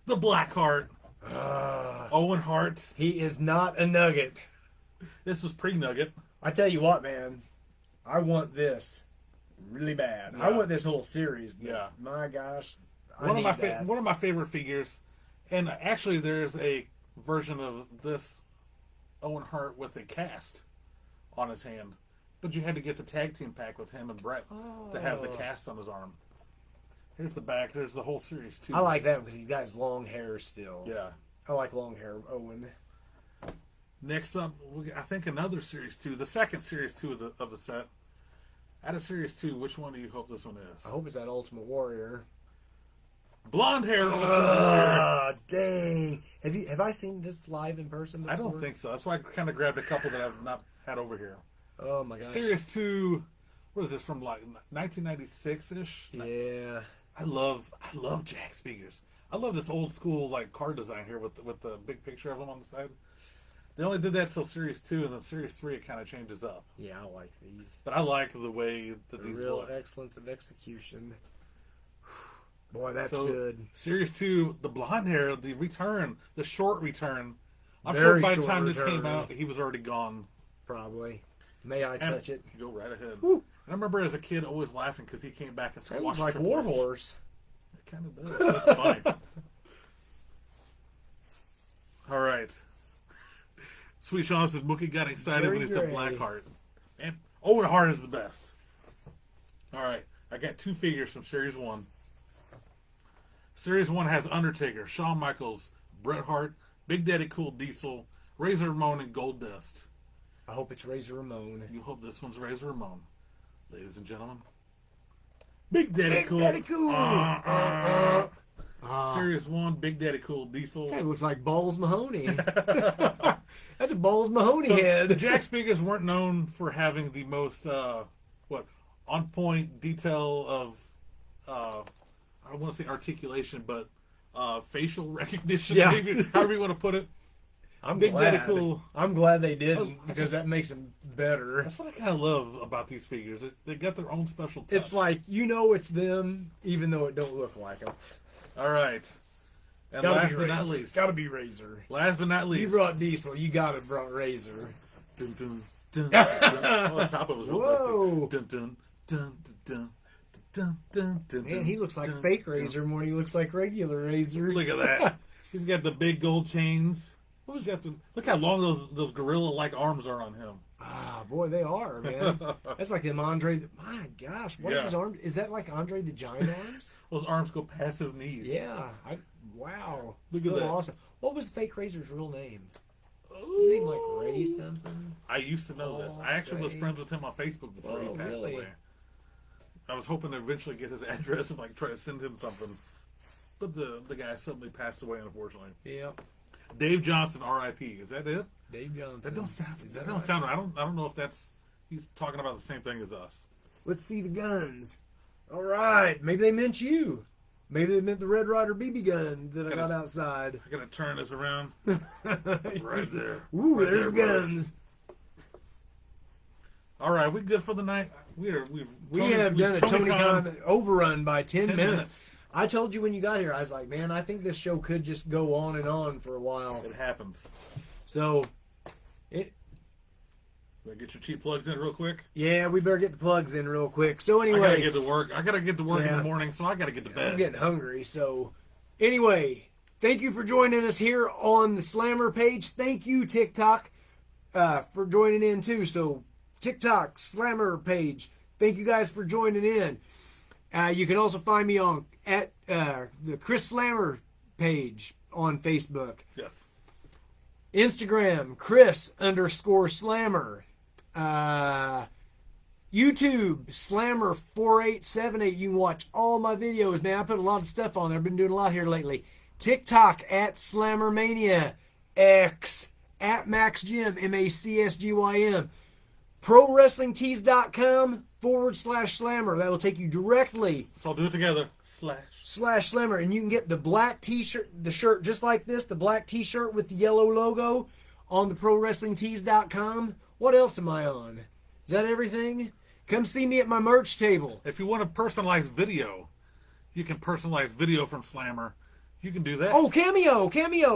the Blackheart. Owen Hart. He is not a nugget. This was pre-nugget. I tell you what, man. I want this really bad. Yeah. I want this whole series. Yeah. My gosh. One of my favorite figures, and actually there's a version of this Owen Hart with a cast on his hand, but you had to get the tag team pack with him and Brett to have the cast on his arm. Here's the back. There's the whole series too. I like that because he's got his long hair still. Yeah. I like long hair Owen. Next up, I think another Series 2, the second Series 2 of the set. Out of Series 2, which one do you hope this one is? I hope it's that Ultimate Warrior. Blonde hair Ultimate Warrior. Dang. Have I seen this live in person before? I don't think so. That's why I kind of grabbed a couple that I've not had over here. Oh my gosh. Series 2, what is this, from like 1996-ish? Yeah. I love Jax figures. I love this old school like card design here with the big picture of them on the side. They only did that till Series 2, and then Series 3 it kind of changes up. Yeah, I like these. But I like the way that these real look. excellence of execution. Boy, that's good. Series 2, the blonde hair, the return, the short return. I'm Very sure by the short time this return. came out, he was already gone. Probably. May I touch it? Go right ahead. Woo. I remember as a kid always laughing because he came back and It was squashed like Triple H. Warhorse. It kind of does. That's fine. All right. Sweet Sean says Mookie got excited Jerry when he said Gray. Blackheart. Man, Owen Hart is the best. All right. I got 2 figures from Series 1. Series 1 has Undertaker, Shawn Michaels, Bret Hart, Big Daddy Cool Diesel, Razor Ramon, and Goldust. I hope it's Razor Ramon. You hope this one's Razor Ramon. Ladies and gentlemen. Big Daddy Cool. Daddy Cool. Series 1, Big Daddy Cool Diesel. That looks like Balls Mahoney. That's a Balls Mahoney head. Jax figures weren't known for having the most, on point detail of, I don't want to say articulation, but facial recognition, Yeah. maybe, however you want to put it. I'm Big glad. Daddy Cool. I'm glad they didn't Oh, because that makes them better. That's what I kind of love about these figures. They got their own special touch. It's like, it's them, even though it don't look like them. All right. And last but not least. Gotta be Razor. Last but not least. You brought Diesel. You gotta brought Razor. Dun, dun, dun, dun, dun. On top of it was Whoa. dun, dun, dun, dun, dun, dun, dun, Man, he looks like fake Razor more than he looks like regular Razor. Look at that. He's got the big gold chains. What was that? Look how long those gorilla-like arms are on him. Ah, boy, they are, man. That's like them Andre. My gosh, what is his arm? Is that like Andre the Giant arms? Those arms go past his knees. Yeah. Wow. Look at that. Awesome. What was the fake Razor's real name? His name like Ray something? I used to know this. I actually was friends with him on Facebook before he passed away. I was hoping to eventually get his address and like try to send him something. But the guy suddenly passed away, unfortunately. Yep. Dave Johnson, R.I.P. Is that it? Dave Johnson. That don't sound right. I don't know if he's talking about the same thing as us. Let's see the guns. All right. Maybe they meant you. Maybe they meant the Red Ryder BB gun that I got outside. I gotta turn this around. Right there. Ooh, right there's there, guns. All right, we good for the night? We have done a Tony Khan overrun by 10 minutes. I told you when you got here, I was like, man, I think this show could just go on and on for a while. It happens. So, Get your cheap plugs in real quick. Yeah, we better get the plugs in real quick. So anyway, I gotta get to work. I gotta get to work in the morning, so I gotta get to bed. I'm getting hungry. So anyway, thank you for joining us here on the Slammer page. Thank you, TikTok, for joining in too. So TikTok Slammer page. Thank you guys for joining in. You can also find me on at the Chris Slammer page on Facebook. Yes. Instagram, Chris_Slammer. YouTube, Slammer4878. You can watch all my videos, man. I put a lot of stuff on there. I've been doing a lot here lately. TikTok, at Slammermania. X, at MaxGym, MacsGym. ProWrestlingTees.com/Slammer. That will take you directly. So I'll do it together. /Slammer. And you can get the black t-shirt, the shirt just like this, the black t-shirt with the yellow logo on the ProWrestlingTees.com. What else am I on? Is that everything? Come see me at my merch table. If you want a personalized video, you can personalize video from Slammer. You can do that. Oh, Cameo.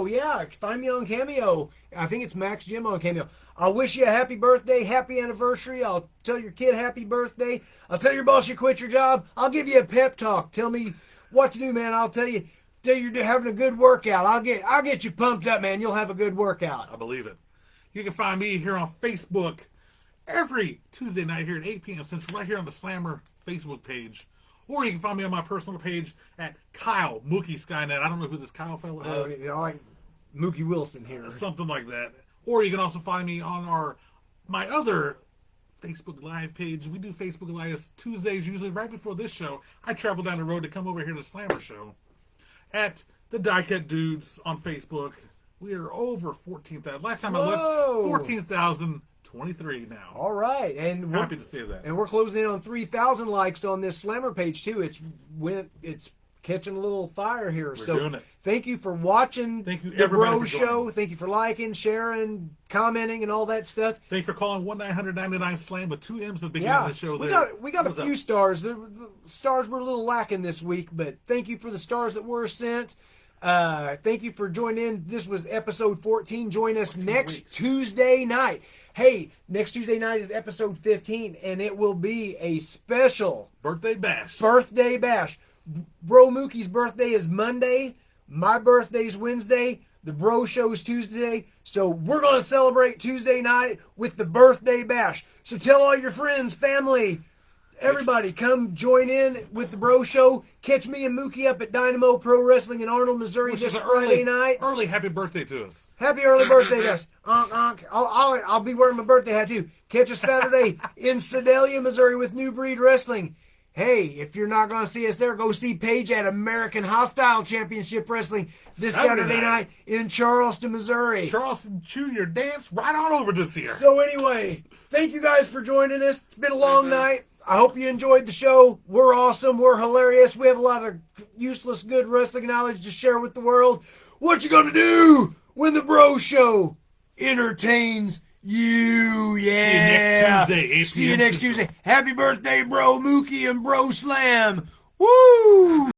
Yeah, find me on Cameo. I think it's Max Jim on Cameo. I'll wish you a happy birthday, happy anniversary. I'll tell your kid happy birthday. I'll tell your boss you quit your job. I'll give you a pep talk. Tell me what to do, man. I'll tell you you're having a good workout. I'll get you pumped up, man. You'll have a good workout. I believe it. You can find me here on Facebook every Tuesday night here at 8 p.m. Central, right here on the Slammer Facebook page. Or you can find me on my personal page at Kyle Mookie Skynet. I don't know who this Kyle fella is. I like Mookie Wilson here. Something like that. Or you can also find me on my other Facebook Live page. We do Facebook Live Tuesdays, usually right before this show. I travel down the road to come over here to the Slammer show at the Die-Cut Dudes on Facebook. We are over 14,000. Last time I looked, 14,023 now. All right, and we're happy to say that. And we're closing in on 3,000 likes on this Slammer page too. It's catching a little fire here. We're doing it. Thank you for watching. Thank you, the Bro Show. Thank you for liking, sharing, commenting, and all that stuff. Thank you for calling 1-999-SLAM with 2 M's at the beginning of the show. We got a few stars. The stars were a little lacking this week, but thank you for the stars that were sent. Thank you for joining in. This was episode 14. Join us next Tuesday night. Hey, next Tuesday night is episode 15, and it will be a special birthday bash. Bro Mookie's birthday is Monday. My birthday's Wednesday. The Bro Show's Tuesday. So we're going to celebrate Tuesday night with the birthday bash. So tell all your friends, family, everybody, come join in with the Bro Show. Catch me and Mookie up at Dynamo Pro Wrestling in Arnold, Missouri this Friday night. Early happy birthday to us. Happy early birthday to us. I'll be wearing my birthday hat too. Catch us Saturday in Sedalia, Missouri with New Breed Wrestling. Hey, if you're not going to see us there, go see Paige at American Hostile Championship Wrestling this Saturday night in Charleston, Missouri. Charleston, chew your dance right on over this year. So anyway, thank you guys for joining us. It's been a long night. I hope you enjoyed the show. We're awesome. We're hilarious. We have a lot of useless good wrestling knowledge to share with the world. What you going to do when the Bro Show entertains you? Yeah. See you next Tuesday. Happy birthday, Bro Mookie and Bro Slam. Woo!